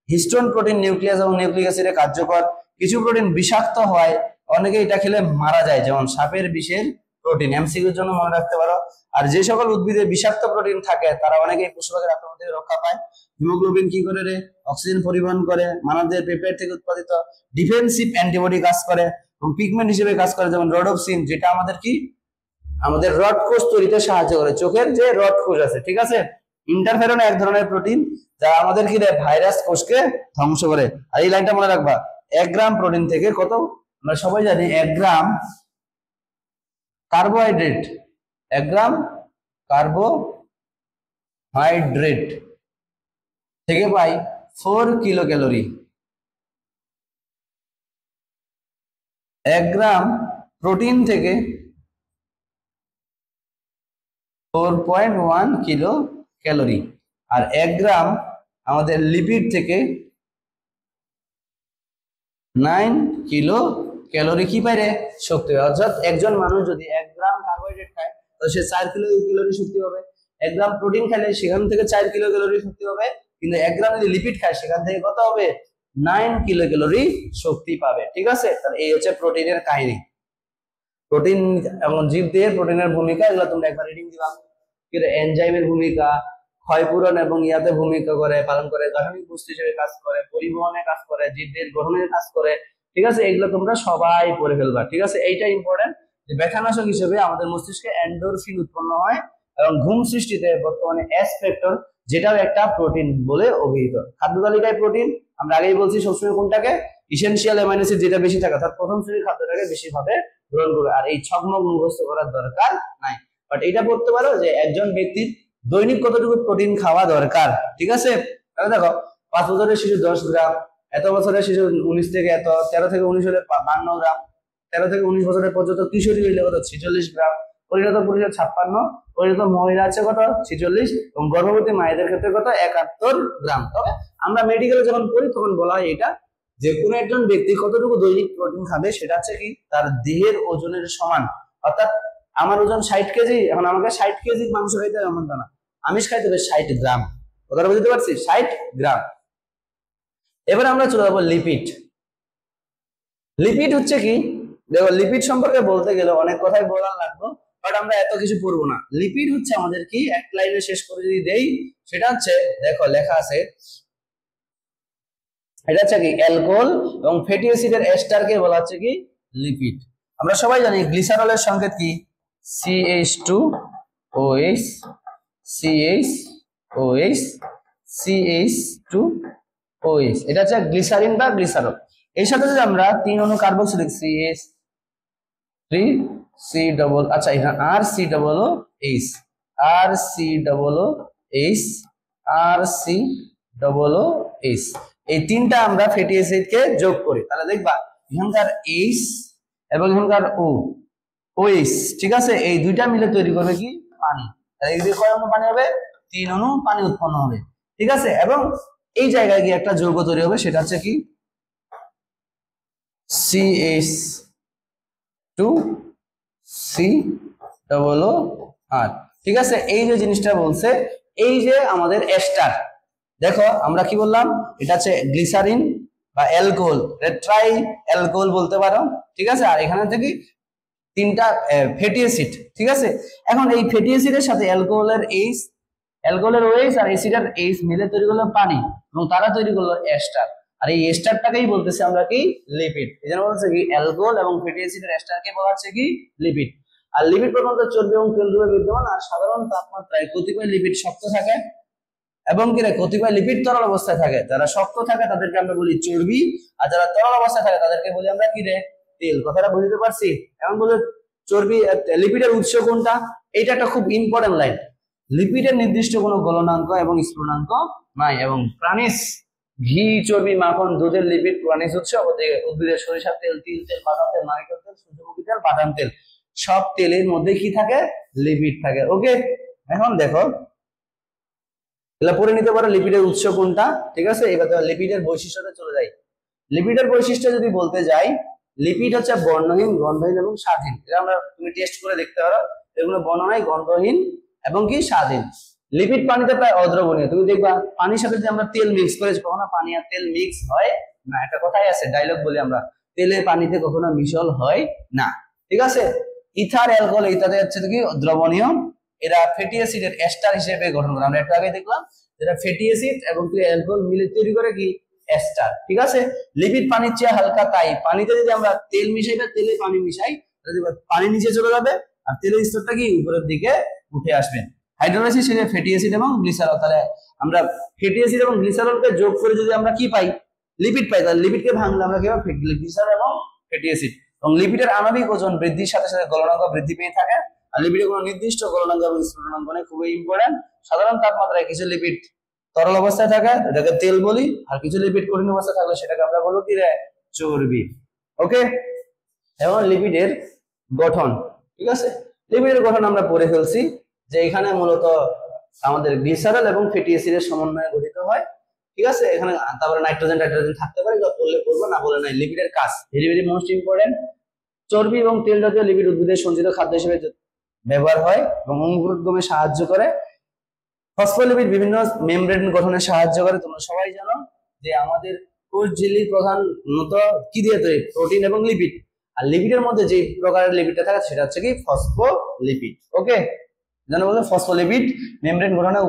হিস্টোন প্রোটিন নিউক্লিয়াস এবং নিউক্লিক অ্যাসিডে কার্যকর। কিছু প্রোটিন বিষাক্ত হয়, অনেকে এটা খেলে মারা যায়, যেমন সাপের বিষের প্রোটিন, এমসিকিউর জন্য মনে রাখতে পারো। আর যে সকল উদ্ভিদে বিষাক্ত প্রোটিন থাকে তারা অনেকেই পশুপাখির আক্রমণ থেকে রক্ষা পায়। হিমোগ্লোবিন কি করে রে? অক্সিজেন পরিবহন করে, মানবদের পেপের থেকে উৎপাদিত ডিফেন্সিভ অ্যান্টিবডি কাজ করে এবং পিগমেন্ট হিসেবে কাজ করে, যেমন রোডোপসিন, যেটা আমাদের কি আমাদের রড কোষ তৈরিতে সাহায্য করে, চোখের যে রড কোষ আছে, ঠিক আছে। ইন্টারফেরন এক ধরনের প্রোটিন যা আমাদের কি রে ভাইরাস কোষকে ধ্বংস করে। আর এই লাইনটা মনে রাখবা, 1 গ্রাম প্রোটিন থেকে কত, আমরা সবাই জানি 1 গ্রাম কার্বোহাইড্রেট, 1 গ্রাম কার্বোহাইড্রেট থেকে পাই 4 কিলো ক্যালোরি। 1 গ্রাম প্রোটিন থেকে 4.1 কিলো ক্যালোরি। আর 1 গ্রাম আমাদের লিপিড থেকে 9 কিলো ক্যালোরি কি পায় রে? শক্তি। অর্থাৎ একজন মানুষ যদি 1 গ্রাম কার্বোহাইড্রেট খায় তো সে 4 কিলো ক্যালোরি শক্তি পাবে। 1 গ্রাম প্রোটিন খেলে সেখান থেকে 4 কিলো ক্যালোরি শক্তি পাবে, কিন্তু 1 গ্রাম যদি লিপিড খায় সেখান থেকে কত হবে? 9 কিলো ক্যালোরি শক্তি পাবে, ঠিক আছে। তাহলে এই হচ্ছে প্রোটিনের কাহিনী। প্রোটিন এবং জীবদেহের প্রোটিনের ভূমিকা, এগুলো তোমরা একবার রিডিং দিবা। এনজাইমের ভূমিকা, ক্ষয়পূরণ এবং ইয়াতে ভূমিকা পালন করে, গাঠনিক বস্তু হিসেবে কাজ করে, পরিবহনে কাজ করে, জীবদের গ্রহণের কাজ করে, ঠিক আছে। এগুলো তোমরা সবাই পড়ে ফেলবা, ঠিক আছে। এইটা ইম্পর্টেন্ট যে ব্যথানাশক হিসেবে আমাদের মস্তিষ্কে এন্ডোরফিন উৎপন্ন হয় এবং ঘুম সৃষ্টিতে বর্তমানে এস ফ্যাক্টর, যেটাও একটা প্রোটিন বলে অভিহিত। খাদ্য তালিকায় প্রোটিন আমরা আগেই বলছি সবসময় কোনটাকে ইসেনশিয়াল অ্যামাইনো অ্যাসিড যেটা বেশি থাকে, অর্থাৎ প্রথম শ্রেণীর খাদ্যটাকে বেশি ভাবে গ্রহণ করবে। আর এই ছকমক মুখস্থ করার দরকার নাই, বাট এটা পড়তে পারো যে একজন ব্যক্তির দৈনিক কতটুকু প্রোটিন খাওয়া দরকার, ঠিক আছে। তাহলে দেখো 5 বছরের শিশু 10 গ্রাম, এত বছরের শিশু 19 থেকে এত, 13 থেকে 19 হলে 52 গ্রাম, 13 থেকে 19 বছরের পর্যন্ত কিশোরী হইলে কত 46 গ্রাম, পরিণত পুরুষের 56, পরিণত মহিলা আছে কত 46, এবং গর্ভবতী মায়েদের ক্ষেত্রে কত 71 গ্রাম। তবে আমরা মেডিকেলে যখন পড়ি তখন বলা হয় এটা যে কোনো একজন ব্যক্তি কতটুকু দৈনিক প্রোটিন খাবে সেটা হচ্ছে কি তার দেহের ওজনের সমান। অর্থাৎ আমার ওজন 60 কেজি, এখন আমাকে 60 কেজি মাংস খাইতে হবে এমনটা না, আমিষ খাইতে হবে 60 গ্রাম। কথাটা বুঝতে পারছি? 60 গ্রাম। এবার আমরা চলে যাবো লিপিড। লিপিড হচ্ছে কি, দেখো লিপিড সম্পর্কে বলতে গেলে অনেক কথাই বলার লাগবে, বাট আমরা এত কিছু পড়বো না। লিপিড হচ্ছে আমাদের কি, এক লাইনে শেষ করে যদি দেই, সেটা হচ্ছে দেখো লেখা আছে, এটা হচ্ছে কি অ্যালকোহল এবং ফ্যাটি অ্যাসিডের এস্টারকে বলা হচ্ছে কি লিপিড। আমরা সবাই জানি গ্লিসারলের সংকেত কি, CH2OH, CH2OH, এটা হচ্ছে গ্লিসারিন বা গ্লিসারল। এর সাথে যদি আমরা 3 অণু কার্বক্সিলিক CH3C ডবল, আচ্ছা এখানে RC-OH, RC-OH, এই তিনটা আমরা ফ্যাটি অ্যাসিড কে যোগ করি, তাহলে দেখবা এখানকার H এবং এখানকার OH, ঠিক আছে, এই দুইটা মিলে তৈরি করবে কি পানি। তাহলে এই কয় অণু পানি হবে? 3 অণু পানি উৎপন্ন হবে, ঠিক আছে। এবং এই জায়গায় গিয়ে একটা যৌগ তৈরি হবে, সেটা হচ্ছে কি CH2COOR, ঠিক আছে। এই যে জিনিসটা বলছে, এই যে আমাদের এস্টার, দেখো আমরা কি বললাম, এটা হচ্ছে গ্লিসারিন বা অ্যালকোহল, ট্রাই অ্যালকোহল বলতে পারো, ঠিক আছে। আর এখানে থেকে তিনটা ফ্যাটি অ্যাসিড, ঠিক আছে। এখন এই ফ্যাটি অ্যাসিডের সাথে অ্যালকোহলের OH আর অ্যাসিডের H মিলে তৈরি করলো পানি, এবং তারা তৈরি করলো এস্টার। আর এই এস্টারটাকেই বলতেছে আমরা কি লিপিড। এজন্য বলছে কি অ্যালকোহল এবং ফ্যাটি অ্যাসিডের এস্টারকে বলা হচ্ছে কি লিপিড। আর লিপিড প্রধানত চর্বি এবং তেল রূপে বিদ্যমান, আর সাধারণ তাপমাত্রায় কতিপয় লিপিড শক্ত থাকে এবং কি কতিপয় লিপিড তরল অবস্থায় থাকে। যারা শক্ত থাকে তাদেরকে আমরা বলি চর্বি, আর যারা তরল অবস্থায় থাকে তাদেরকে বলি আমরা কি রে তেল। কথাটা বুঝতে পারছি? এখন বলে চর্বি, লিপিডের উৎস কোনটা, এইটা একটা খুব ইম্পর্টেন্ট লাইন। লিপিডের নির্দিষ্ট কোনো গলনাঙ্ক এবং স্ফুটনাঙ্ক নাই, এবং প্রাণীজ ঘি, চর্বি, মাখন, দুধের লিপিড প্রাণীজ উৎস, উদ্ভিদের সরিষার তেল, তিল তেল, বাদাম তেল, নারকেল তেল, সূর্যমুখী তেল, বাদাম তেল, সব তেলের মধ্যে কি থাকে লিপিড থাকে। ওকে, এখন দেখো এগুলা পড়ে নিতে পারো লিপিডের উৎস কোনটা, ঠিক আছে। এবার লিপিডের বৈশিষ্ট্যতে চলে যাই। লিপিডের বৈশিষ্ট্য যদি বলতে যাই, লিপিড হচ্ছে বর্ণহীন, গন্ধহীন এবং স্বাদহীন। এটা আমরা তুমি টেস্ট করে দেখতে পারো, এগুলো বর্ণহীন, গন্ধহীন এবং কি স্বাদহীন। লিপিড পানিতে প্রায় অদ্রবণীয়, তুমি দেখবা পানির সাথে যদি আমরা তেল মিক্স করেছি, কখনো পানি আর তেল মিক্স হয় না। একটা কথাই আছে, ডায়লগ বলি আমরা, তেলে পানিতে কখনো মিশল হয় না, ঠিক আছে। ইথার অ্যালকোহল ইত্যাদি হচ্ছে কি দ্রবণীয়, এরা ফ্যাটি অ্যাসিডের এস্টার হিসেবে গঠন করে। আমরা একটু আগে দেখলাম যেটা ফ্যাটি অ্যাসিড এবং অ্যালকোহল মিলে তৈরি করে কি এস্টার। ঠিক আছে, লিপিড পানির চেয়ে হালকা, তাই পানিতে যদি আমরা তেল মিশাই বা তেলে পানি মিশাই, পানি নিচে চলে যাবে আর তেলের স্তরটা কি উপরের দিকে উঠে আসবে। হাইড্রোলাইসিস সেটা ফ্যাটি অ্যাসিড এবং গ্লিসারল। তাহলে আমরা ফ্যাটি অ্যাসিড এবং গ্লিসারলকে যোগ করে যদি আমরা কি পাই, লিপিড পাই, তাহলে লিপিডকে ভাঙলে আমরা কি পাবো, গ্লিসারল এবং ফ্যাটি অ্যাসিড। এবং লিপিডের আণবিক ওজন বৃদ্ধির সাথে সাথে গলনাঙ্ক বৃদ্ধি পেয়ে থাকে। আর লিপিডের কোনো নির্দিষ্ট গলনাঙ্ক এবং স্ফুটনাঙ্ক নেই, খুবই ইম্পর্টেন্ট। সাধারণ তাপমাত্রায় কিছু লিপিড তরল অবস্থায় থাকে, এটাকে তেল বলি, আর কিছু লিপিড কঠিন অবস্থায় থাকলে সেটাকে আমরা বলবো কি রে, চর্বি। ওকে, এবং লিপিডের গঠন, ঠিক আছে, লিপিডের গঠন আমরা পড়ে ফেলছি যে এখানে মূলত আমাদের গ্লিসারল এবং ফ্যাটি অ্যাসিডের সমন্বয়ে গঠিত হয়। ঠিক আছে, এখানে তারপরে নাইট্রোজেন টাইট্রোজেন থাকতে পারে, পড়লে পড়বো, না বলে নাই। লিপিডের কাজ ভেরি ভেরি মোস্ট ইম্পর্টেন্ট। চর্বি এবং তেল জাতীয় লিপিড উদ্ভিদের সঞ্চিত খাদ্য হিসেবে ব্যবহার হয় এবং অঙ্কুরোদ্গমে সাহায্য করে। ফসফোলিপিড বিভিন্ন মেমব্রেন গঠনে সাহায্য করে। তোমরা সবাই জানো যে আমাদের কোষ ঝিল্লি প্রধানত কি দিয়ে তৈরি, প্রোটিন এবং লিপিড। আর লিপিডের মধ্যে যে প্রকারের লিপিডটা থাকে সেটা হচ্ছে কি ফসফোলিপিড। ওকে, জানো বলতে ফসফোলিপিড মেমব্রেন গঠনে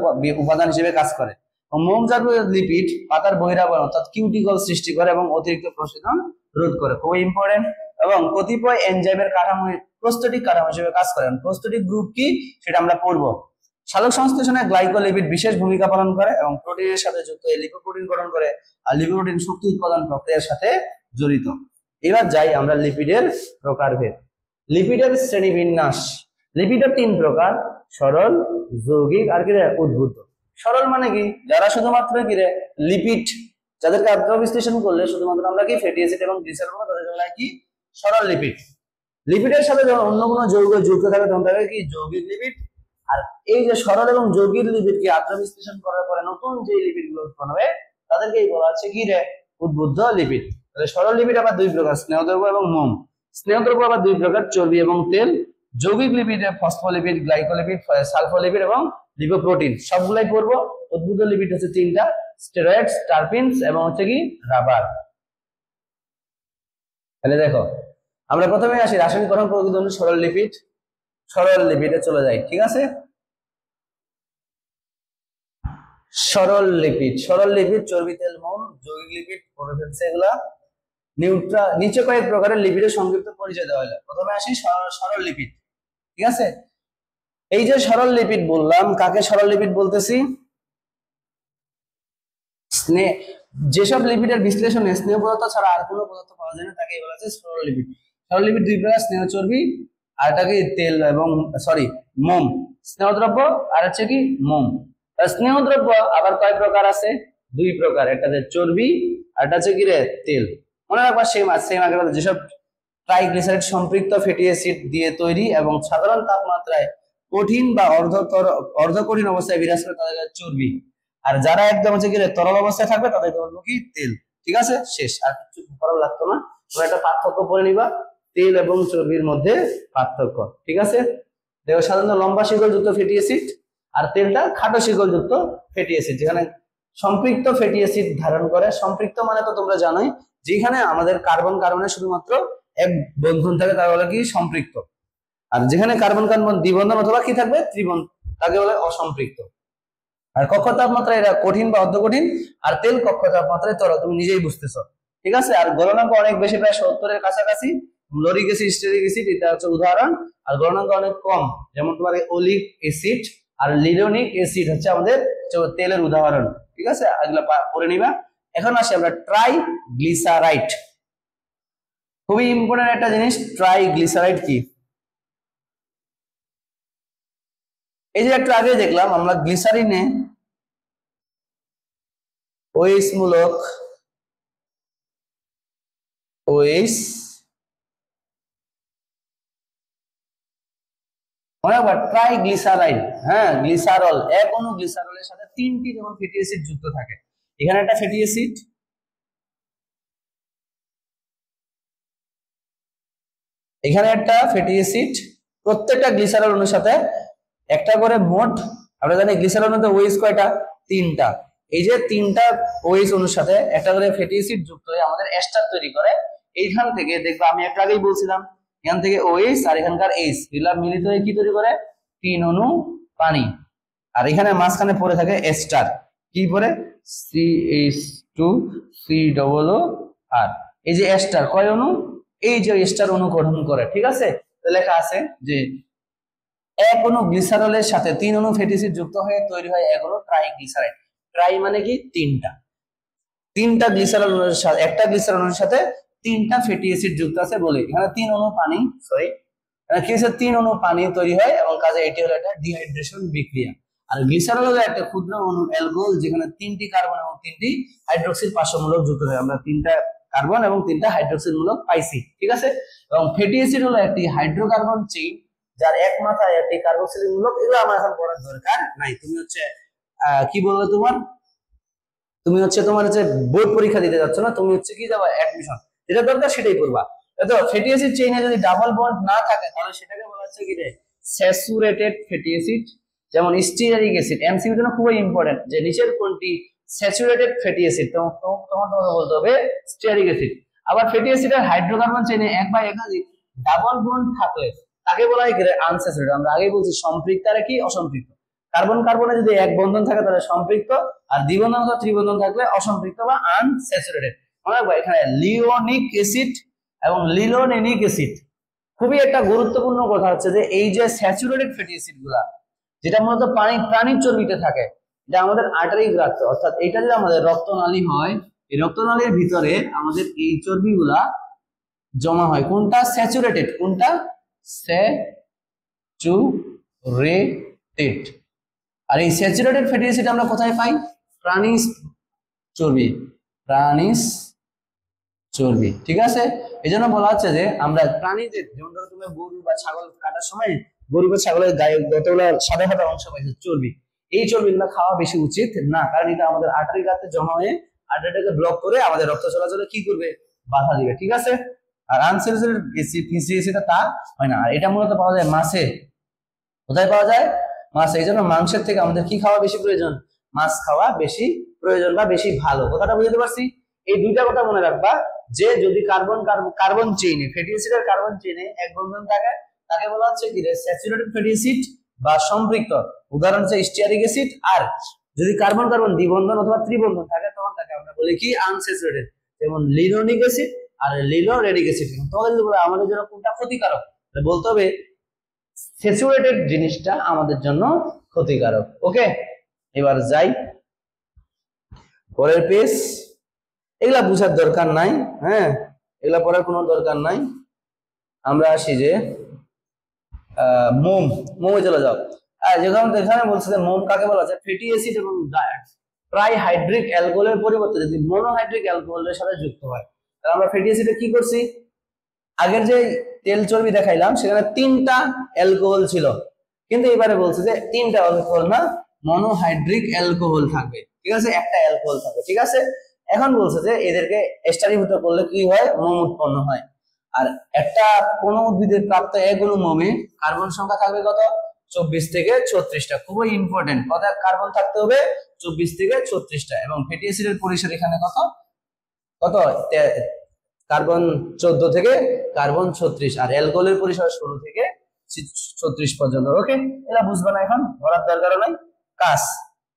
উপাদান হিসেবে কাজ করে। মোম জাতীয় লিপিড পাতার বহিরাবরণ অর্থাৎ কিউটিকল সৃষ্টি করে এবং অতিরিক্ত প্রশোধন রোধ করে, খুবই ইম্পর্টেন্ট। এবং কতিপয় এনজাইমের কাঠামো প্রোস্টেটিক কাঠামো হিসেবে কাজ করে। প্রোস্টেটিক গ্রুপ কি সেটা আমরা পড়বো। সালোক সংশ্লেষণে গ্লাইকোলিপিড বিশেষ ভূমিকা পালন করে এবং প্রোটিনের সাথে যুক্ত লিপোপ্রোটিন গঠন করে। আর লিপোপ্রোটিন শক্তি উৎপাদন প্রক্রিয়ার সাথে জড়িত। এবার যাই আমরা লিপিডের প্রকারভেদ। লিপিডের শ্রেণীবিন্যাস। লিপিডের 3 প্রকার, সরল, যৌগিক আর কি উদ্ভূত। সরল মানে কি, যারা শুধুমাত্র কি রে লিপিড, যাদেরকে আদ্র বিশ্লেষণ করলে শুধুমাত্র আমরা কি ফ্যাটি অ্যাসিড এবং গ্লিসারল পাবো, তাদের বলা হয় কি সরল লিপিড। লিপিডের সাথে যখন অন্য কোনো যৌগ যুক্ত থাকে তখন তাকে কি যৌগিক লিপিড। আর এই যে সরল এবং যৌগিক লিপিডকে আদ্র বিশ্লেষণ করার পরে নতুন যে লিপিড গুলো উৎপন্ন হবে তাদেরকেই বলা হচ্ছে কি রে উদ্বুদ্ধ লিপিড। তাহলে সরল লিপিড আবার 2 প্রকার, স্নেহদ্রব্য এবং মোম। স্নেহদ্রব্য আবার 2 প্রকার, চর্বি এবং তেল। যৌগিক লিপিডে ফসফোলিপিড, গ্লাইকোলিপিড, সালফোলিপিড এবং লিপোপ্রোটিন সবগুলাই পড়বো। উদ্বুদ্ধ লিপিড হচ্ছে 3টা, স্টেরয়েডস, টারপিনস এবং হচ্ছে কি রাবার। তাহলে দেখো আমরা প্রথমে আসি রাসায়নিক গঠন প্রকৃতি সরল লিপিড। সরল লিপিডে চলে যাই, ঠিক আছে। সরল লিপিড, সরল লিপিড চর্বি, তেল, মোম। যৌগিক লিপিড পড়ে ফেলছে এগুলা। নিচে কয়েক প্রকারের লিপিডের সংক্ষিপ্ত পরিচয় দেওয়া হলো। প্রথমে আসি সরল লিপিড, ঠিক আছে। এই যে সরল লিপিড বললাম, কাকে সরল লিপিড বলতেছি, যেসব লিপিডের বিশ্লেষণে স্নেহ পদার্থ ছাড়া আর কোনো পদার্থ পাওয়া যায় না তাকে বলা হচ্ছে সরল লিপিড। সরল লিপিড 2 প্রকার, স্নেহ চর্বি আর এটাকে তেল এবং মোম। স্নেহদ্রব্য আর হচ্ছে কি মোম। স্নেহদ্রব্য আবার কয় প্রকার আছে, 2 প্রকার, একটা হচ্ছে চর্বি আর এটা হচ্ছে কি রে তেল। মনে রাখবা সেম আগে যেসব ট্রাইগ্লিসারাইড সম্পৃক্ত ফ্যাটি অ্যাসিড দিয়ে তৈরি এবং সাধারণ তাপমাত্রায় কঠিন বা অর্ধ কঠিন অবস্থায় বিরাজ করে তাদের চর্বি। আর যারা একদম হচ্ছে কি তরল অবস্থায় থাকবে তাদেরকে বলবো কি তেল। ঠিক আছে, শেষ, আর কিছু করার লাগতো না। তোমরা একটা পার্থক্য পড়ে নিবা, তেল এবং চর্বির মধ্যে পার্থক্য। ঠিক আছে, দেখো সাধারণত লম্বা শিকল যুক্ত ফ্যাটি অ্যাসিড আর তেলটা খাটো শিকল যুক্ত ফ্যাটি অ্যাসিড, যেখানে সম্পৃক্ত ফ্যাটি অ্যাসিড ধারণ করে। সম্পৃক্ত মানে তো তোমরা জানোই, যেখানে আমাদের কার্বন কার্বনের শুধুমাত্র এক বন্ধন থাকে তাকে বলে কি সম্পৃক্ত। আর যেখানে কার্বন কার্বন দ্বিবন্ধন অথবা কি থাকবে ত্রিবন্ধন তাকে বলে অসম্পৃক্ত। আর কক্ষ তাপমাত্রায় এরা কঠিন বা অর্ধ কঠিন, আর তেল কক্ষ তাপমাত্রায় তরল, তুমি নিজেই বুঝতেছো। ঠিক আছে, আর গলনাঙ্ক অনেক বেশি, প্রায় 70-এর কাছাকাছি। লোরিক অ্যাসিড, স্টেরিক অ্যাসিড এটা হচ্ছে উদাহরণ। আর গলনাঙ্ক অনেক কম, যেমন তোমার ওলিক অ্যাসিড আর লিনোনিক অ্যাসিড হচ্ছে আমাদের তেলের উদাহরণ। ঠিক আছে, এগুলো পড়ে নিবা। এখন আসি আমরা ট্রাইগ্লিসারাইড। খুবই ইম্পর্টেন্ট একটা জিনিস, ট্রাইগ্লিসারাইড কি। এই যে একটু আগে দেখলাম আমরা গ্লিসারিনে ওএইচ মূলক ওএইচ ট্রাইগ্লিসারাইড, হ্যাঁ গ্লিসারল, এক অণু গ্লিসারলের সাথে 3টি যেমন ফ্যাটি অ্যাসিড যুক্ত থাকে। এখানে একটা ফ্যাটি অ্যাসিড, এখানে একটা ফ্যাটি অ্যাসিড, প্রত্যেকটা গ্লিসারল অণুর সাথে একটা করে মোট, আমরা জানি গ্লিসারল অণুতে ওএইচ কয়টা, 3টা। এই যে 3টা ওএইচ অণুর সাথে একটা করে ফ্যাটি অ্যাসিড যুক্ত হয়ে আমাদের এস্টার তৈরি করে। এইখান থেকে দেখবা আমি একটু আগেই বলছিলাম এখান থেকে OH আর এখানকার H এগুলা মিলিত হয়ে কি তৈরি করে 3 অণু পানি। আর এখানে মাঝখানে পড়ে থাকে স্টার, কি পড়ে CH2COOR। এই যে স্টার কয় অণু, এই যে স্টার অণু গঠন করে, ঠিক আছে। লেখা আছে যে এক অণু গ্লিসারলের সাথে 3 অণু ফ্যাটি অ্যাসিড যুক্ত হয়ে তৈরি হয় এক অণু ট্রাইগ্লিসারাইড। ট্রাই মানে কি তিনটা গ্লিসারলের সাথে, একটা গ্লিসারলের সাথে 3টা ফ্যাটি অ্যাসিড যুক্ত আছে বলে এখানে 3 অণু পানি, সরি এখানে কি হচ্ছে 3 অণু পানি তৈরি হয় এবং কাজে এটি হলো একটা ডিহাইড্রেশন বিক্রিয়া। আর গ্লিসারল হলো একটা ক্ষুদ্র অণু অ্যালকোহল যেখানে 3টি কার্বন এবং 3টি হাইড্রোক্সিল পার্শ্বমূলক যুক্ত হয়। আমরা 3টা কার্বন এবং 3টা হাইড্রোক্সিল মূলক পাইছি, ঠিক আছে। এবং ফ্যাটি অ্যাসিড হলো একটি হাইড্রোকার্বন চেইন যার এক মাথায় একটি কার্বক্সিলিক মূলক। এগুলো আমার এখন পড়ার দরকার নাই। তুমি হচ্ছে কি বলবো, তুমি হচ্ছে বোর্ড পরীক্ষা দিতে যাচ্ছ না, তুমি হচ্ছে কি যাবা অ্যাডমিশন, যেটা দরকার সেটাই করবা। তো ফ্যাটি অ্যাসিড চেইনে যদি ডাবল বন্ড না থাকে তাহলে সেটাকে বলা হচ্ছে কি রে স্যাচুরেটেড ফ্যাটি অ্যাসিড। যেমন স্টিয়ারিক অ্যাসিড, এমসিকিউ জন্য খুবই ইম্পর্টেন্ট যে নিচের কোনটি স্যাচুরেটেড ফ্যাটি অ্যাসিড, তোমাকে বলতে হবে স্টিয়ারিক অ্যাসিড। আবার ফ্যাটি অ্যাসিডের হাইড্রোকার্বন চেইনে এক বা একাধিক ডাবল বন্ড থাকলে তাকে বলা হয় কি রে আনস্যাচুরেটেড। আমরা আগেই বলছি সম্পৃক্ত আর কি অসম্পৃক্ত। কার্বন কার্বনে যদি এক বন্ধন থাকে তাহলে সম্পৃক্ত, আর দ্বিবন্ধন অথবা ত্রিবন্ধন থাকলে অসম্পৃক্ত বা আনস্যাচুরেটেড। মনে রাখবা এখানে লিওনিক অ্যাসিড এবং লিলোনিক অ্যাসিড। খুবই একটা গুরুত্বপূর্ণ কথা হচ্ছে যে এই যে স্যাচুরেটেড ফ্যাটি অ্যাসিড গুলা যেটা মূলত প্রাণীর চর্বিতে থাকে, এটা আমাদের আর্টারি গ্রাহ্য, অর্থাৎ এটা যদি আমাদের রক্তনালী হয়, এই রক্তনালীর ভিতরে আমাদের এই চর্বিগুলা জমা হয়। কোনটা স্যাচুরেটেড, কোনটা স্যাচুরেটেড। আর এই স্যাচুরেটেড ফ্যাটি অ্যাসিড আমরা কোথায় পাই? প্রাণীজ চর্বি, ঠিক আছে। এই জন্য বলা হচ্ছে যে আমরা প্রাণীদের, যেমন ধরো তুমি গরু বা ছাগল কাটার সময় গরু বা ছাগলের গায়ে যতগুলো সাদা সাদা অংশ পাইছে চর্বি, এই চর্বিগুলো খাওয়া বেশি উচিত না, কারণ এটা আমাদের আর্টারি গাতে জমা হয়ে আর্টারিটাকে ব্লক করে আমাদের রক্ত চলাচলে কি করবে, বাধা দিবে, ঠিক আছে। আর আনস্যাচুরেটেড অ্যাসিড তা হয় না। আর এটা মূলত পাওয়া যায় মাছে। কোথায় পাওয়া যায়? মাছ। এই জন্য মাংসের থেকে আমাদের কি খাওয়া বেশি প্রয়োজন? মাছ খাওয়া বেশি প্রয়োজন বা বেশি ভালো। কথাটা বুঝতে পারছি? এই দুইটা কথা মনে রাখবা যে যদি কার্বন চেইনে, ফ্যাটি অ্যাসিডের কার্বন চেইনে এক বন্ধন থাকে তাকে বলা হচ্ছে কি রে স্যাচুরেটেড ফ্যাটি অ্যাসিড বা সম্পৃক্ত। উদাহরণ হচ্ছে স্টিয়ারিক অ্যাসিড। আর যদি কার্বন কার্বন দ্বিবন্ধন অথবা ত্রিবন্ধন থাকে তখন তাকে আমরা বলি কি আনস্যাচুরেটেড, যেমন লিনোনিক অ্যাসিড আর লিনোলেনিক অ্যাসিড। তোমাদের যদি বলে আমাদের জন্য কোনটা ক্ষতিকারক, বলতে হবে স্যাচুরেটেড জিনিসটা আমাদের জন্য ক্ষতিকারক। ওকে, এবার যাই পরের পেজ। এগুলা বুঝার দরকার নাই, হ্যাঁ, এগুলা পড়ার কোনো দরকার নাই। আমরা আসি যে মোমে চলে যাও। যেরকম এখানে বলছে যে মোম কাকে বলা যায়? ফ্যাটি অ্যাসিড এবং ট্রাইহাইড্রিক অ্যালকোহলের পরিবর্তে যদি মনোহাইড্রিক অ্যালকোহলের সাথে যুক্ত হয় তাহলে আমরা ফ্যাটি অ্যাসিডে কি করছি? আগের যে তেল চর্বি দেখাইলাম সেখানে 3টা অ্যালকোহল ছিল, কিন্তু এবারে বলছে যে 3টা অ্যালকোহল না, মনোহাইড্রিক অ্যালকোহল থাকবে, ঠিক আছে, একটা অ্যালকোহল থাকবে, ঠিক আছে। এখন বলছে যে এদেরকে এস্টারীভূত করলে কি হয়? মোম উৎপন্ন হয়। আর একটা কোন উদ্ভিদের প্রাপ্ত এক অণু মোমে কার্বন সংখ্যা থাকবে কত? 24 থেকে 36টা। খুবই ইম্পর্টেন্ট, কত কার্বন থাকতে হবে? 24 থেকে 36টা। এবং ফ্যাটি অ্যাসিডের পরিসর এখানে কত কার্বন 14 থেকে কার্বন 36, আর অ্যালকোহলের পরিসর 16 থেকে 36 পর্যন্ত। ওকে, এটা বুঝবা না, এখন বলার দরকার নাই। কাজ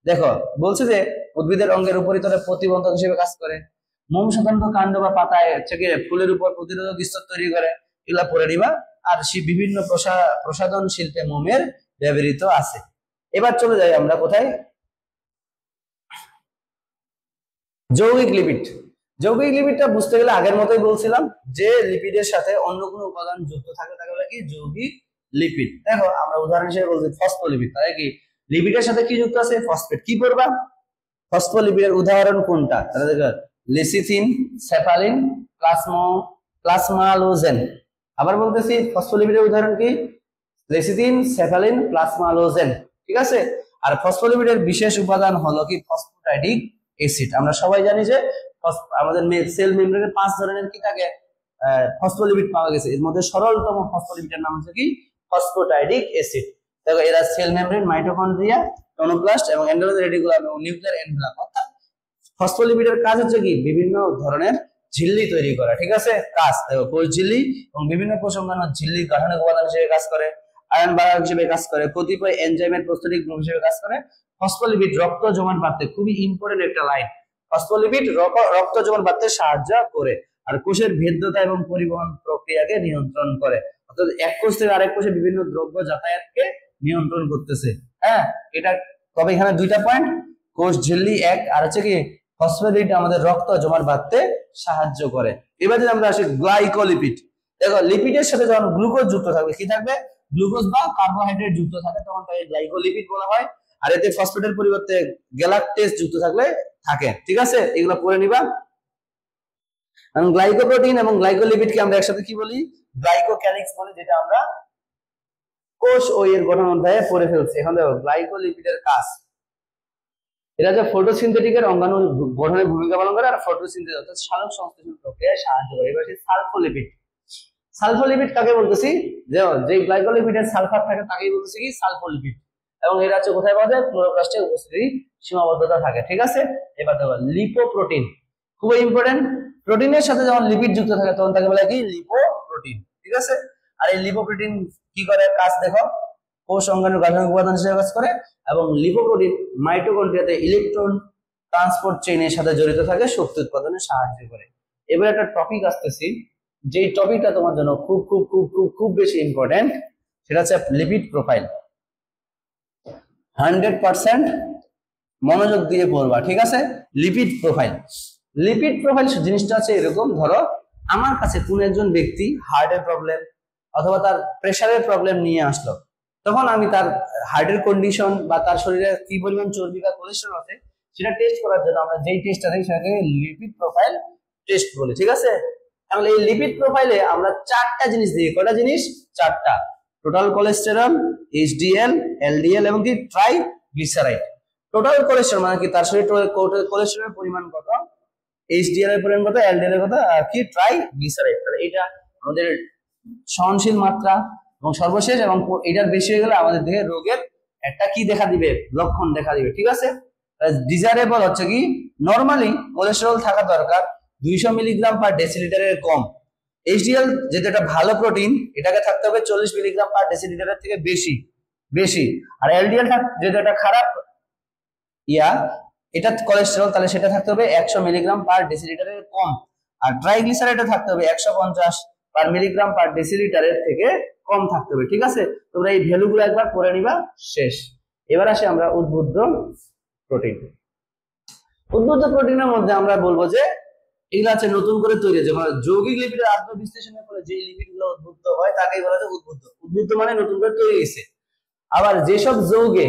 দেখো, বলছে যে উদ্ভিদের অঙ্গের উপরিতলে প্রতিবন্ধক হিসেবে কাজ করে। মোম সাধারণত কাণ্ড বা পাতায় ফুলের উপর প্রতিরোধক স্তর তৈরি করে, এগুলা পড়ে নিবা। আর বিভিন্ন প্রসাধন শিল্পে মোমের ব্যবহৃত আছে। এবার চলে যাই আমরা কোথায়? যৌগিক লিপিড। যৌগিক লিপিডটা বুঝতে গেলে আগের মতোই বলছিলাম যে লিপিডের সাথে অন্য কোনো উপাদান যুক্ত থাকে তাকে বলে কি যৌগিক লিপিড। দেখো আমরা উদাহরণ হিসেবে বলছি ফসফোলিপিড, তাই কি লিপিডের সাথে কি যুক্ত আছে? ফসফেট। কি করবা? ফসফোলিপিডের উদাহরণ কোনটা? তাহলে দেখো লিসিথিন, সেফালিন, প্লাজমালোজেন। আবার বলতেছি ফসফোলিপিডের উদাহরণ কি? লিসিথিন, সেফালিন, প্লাজমালোজেন, ঠিক আছে। আর ফসফোলিপিডের বিশেষ উপাদান হলো কি ফসফোটাইডিক অ্যাসিড। আমরা সবাই জানি যে আমাদের সেল মেমব্রেনে 5 ধরনের কি থাকে? ফসফোলিপিড পাওয়া গেছে। এর মধ্যে সরলতম ফসফোলিপিডের নাম হচ্ছে কি ফসফোটাইডিক অ্যাসিড। দেখো এরা সেল মেমব্রেন, মাইটোকন্ড্রিয়া, ক্লোরোপ্লাস্ট এবং এন্ডোপ্লাজমিক রেটিকুলাম এবং নিউক্লিয়ার এনভেলপ। অর্থাৎ ফসফোলিপিডের কাজ হচ্ছে কি বিভিন্ন ধরনের ঝিল্লি তৈরি করা, ঠিক আছে। কাজ দেখো, কোষ ঝিল্লি এবং বিভিন্ন কোষ অঙ্গাণু ঝিল্লি গঠনের উপাদান হিসেবে কাজ করে, আয়রন বাহক হিসেবে কাজ করে, কতিপয় এনজাইমের প্রস্তুতিক গ্রুপ হিসেবে কাজ করে, ফসফোলিপিড রক্ত জমাট বাঁধতে, খুবই ইম্পর্টেন্ট একটা লাইন, ফসফোলিপিড রক্ত জমাট বাঁধতে সাহায্য করে, আর কোষের ভেদ্যতা এবং পরিবহন প্রক্রিয়াকে নিয়ন্ত্রণ করে, অর্থাৎ এক কোষ থেকে আরেক কোষে বিভিন্ন দ্রব্য যাতায়াতকে নিয়ন্ত্রণ করতেছে। হ্যাঁ, এটা তবে এখানে দুইটা পয়েন্ট, কোষ ঝিল্লি এক, আর হচ্ছে কি ফসফোলিপিড আমাদের রক্ত জমাট বাঁধতে সাহায্য করে। এবার যদি আমরা আসি গ্লাইকোলিপিড, দেখো লিপিডের সাথে যখন গ্লুকোজ যুক্ত থাকবে, কি থাকবে, গ্লুকোজ বা কার্বোহাইড্রেট যুক্ত থাকে, তখন তাকে গ্লাইকোলিপিড বলা হয়। আর এতে ফসফেটের পরিবর্তে গ্যালাকটেজ যুক্ত থাকলে থাকে, ঠিক আছে, এগুলো পড়ে নিবা। গ্লাইকোপ্রোটিন এবং গ্লাইকোলিপিডকে আমরা একসাথে কি বলি, গ্লাইকোক্যালিক্স বলি, যেটা আমরা কোষ ও এর গঠন অধ্যায়ে পড়ে ফেলছি। এখন দেখো গ্লাইকোলিপিডের কাজ, এটা যে ফটোসিনথেটিকের অঙ্গাণু গঠনে ভূমিকা পালন করে আর ফটোসিনথেসিস অর্থাৎ সালোক সংশ্লেষণ প্রক্রিয়ায় সাহায্য করে। এবার সালফোলিপিড, সালফোলিপিড কাকে বলতেছি, যে গ্লাইকোলিপিডের সালফার থাকে তাকেই বলতেছি কি সালফোলিপিড, এবং এরা হচ্ছে কোথায় পাওয়া যায়, ক্লোরোপ্লাস্টে উপস্থিতি সীমাবদ্ধতা থাকে, ঠিক আছে। এবার দেখো লিপোপ্রোটিন, খুবই ইম্পর্টেন্ট, প্রোটিনের সাথে যখন লিপিড যুক্ত থাকে তখন তাকে বলা হয় কি লিপোপ্রোটিন, ঠিক আছে। আর এই লিপোপ্রোটিন কি করে কাজ দেখো, কোষ অঙ্গাণুর গাঠনিক উপাদান হিসেবে কাজ করে, এবং লিপোপ্রোটিন মাইটোকন্ড্রিয়াতে ইলেকট্রন ট্রান্সপোর্ট চেইনের সাথে জড়িত থাকে, শক্তি উৎপাদনে সাহায্য করে। এবার একটা টপিক আসতেছি, যে টপিকটা তোমার জন্য খুব খুব খুব খুব খুব বেশি ইম্পর্টেন্ট, সেটা হচ্ছে লিপিড প্রোফাইল। 100% মনোযোগ দিয়ে পড়বা, ঠিক আছে। লিপিড প্রোফাইল, লিপিড প্রোফাইল জিনিসটা আছে এরকম, ধরো আমার কাছে কোন একজন ব্যক্তি হার্টের প্রবলেম অথবা তার প্রেসারের প্রবলেম নিয়ে আসলো, তখন আমি তার হার্টের কন্ডিশন বা তার শরীরে কি পরিমাণ চর্বি বা কোলেস্টেরল আছে সেটা টেস্ট করার জন্য আমরা যেই টেস্টটা দিই সেটাকে লিপিড প্রোফাইল টেস্ট বলি, ঠিক আছে। তাহলে এই লিপিড প্রোফাইলে আমরা চারটা জিনিস দিই, কয়টা জিনিস, চারটা, টোটাল কোলেস্টেরল, এইচডিএল, এলডিএল এবং কি ট্রাইগ্লিসারাইড। টোটাল কোলেস্টেরল মানে কি তার শরীরে কোলেস্টেরলের পরিমাণ কত, এইচডিএল এর পরিমাণ কত, এলডিএল এর কত, আর কি ট্রাইগ্লিসারাইড, এটা আমাদের সহনশীল মাত্রা। এবং সর্বশেষ, এবং এটার বেশি হয়ে গেলে আমাদের দেহে রোগের একটা কি দেখা দিবে, লক্ষণ দেখা দিবে, ঠিক আছে। ডিজারেবল হচ্ছে কি, নরমালি কোলেস্টেরল থাকা দরকার 200 মিলিগ্রাম পার ডেসিলিটারের কম, এইচডিএল যেটা একটা ভালো প্রোটিন এটাকে থাকতে হবে 40 মিলিগ্রাম পার ডেসিলিটারের থেকে বেশি বেশি, আর এলডিএল যেটা একটা খারাপ এটা কোলেস্টেরল, তাহলে সেটা থাকতে হবে 100 মিলিগ্রাম পার ডেসিলিটারের কম, আর ট্রাইগ্লিসারাইড থাকতে হবে 150 পার মিলিগ্রাম পার ডেসিলিটারের থেকে কম থাকতে হবে, ঠিক আছে। তোমরা এই ভ্যালুগুলো একবার পড়ে নিবা, শেষ। এবার আসি আমরা উদ্বুদ্ধ প্রোটিন। উদ্বুদ্ধ প্রোটিনের মধ্যে আমরা বলবো যে এগুলো আছে নতুন করে তৈরি, যেমন যৌগিক লিপিডের আত্ম বিশ্লেষণের ফলে যে লিপিডগুলো উদ্বুদ্ধ হয় তাকেই বলা হয় উদ্বুদ্ধ। উদ্বুদ্ধ মানে নতুন করে তৈরি হয়েছে। আবার যেসব যৌগে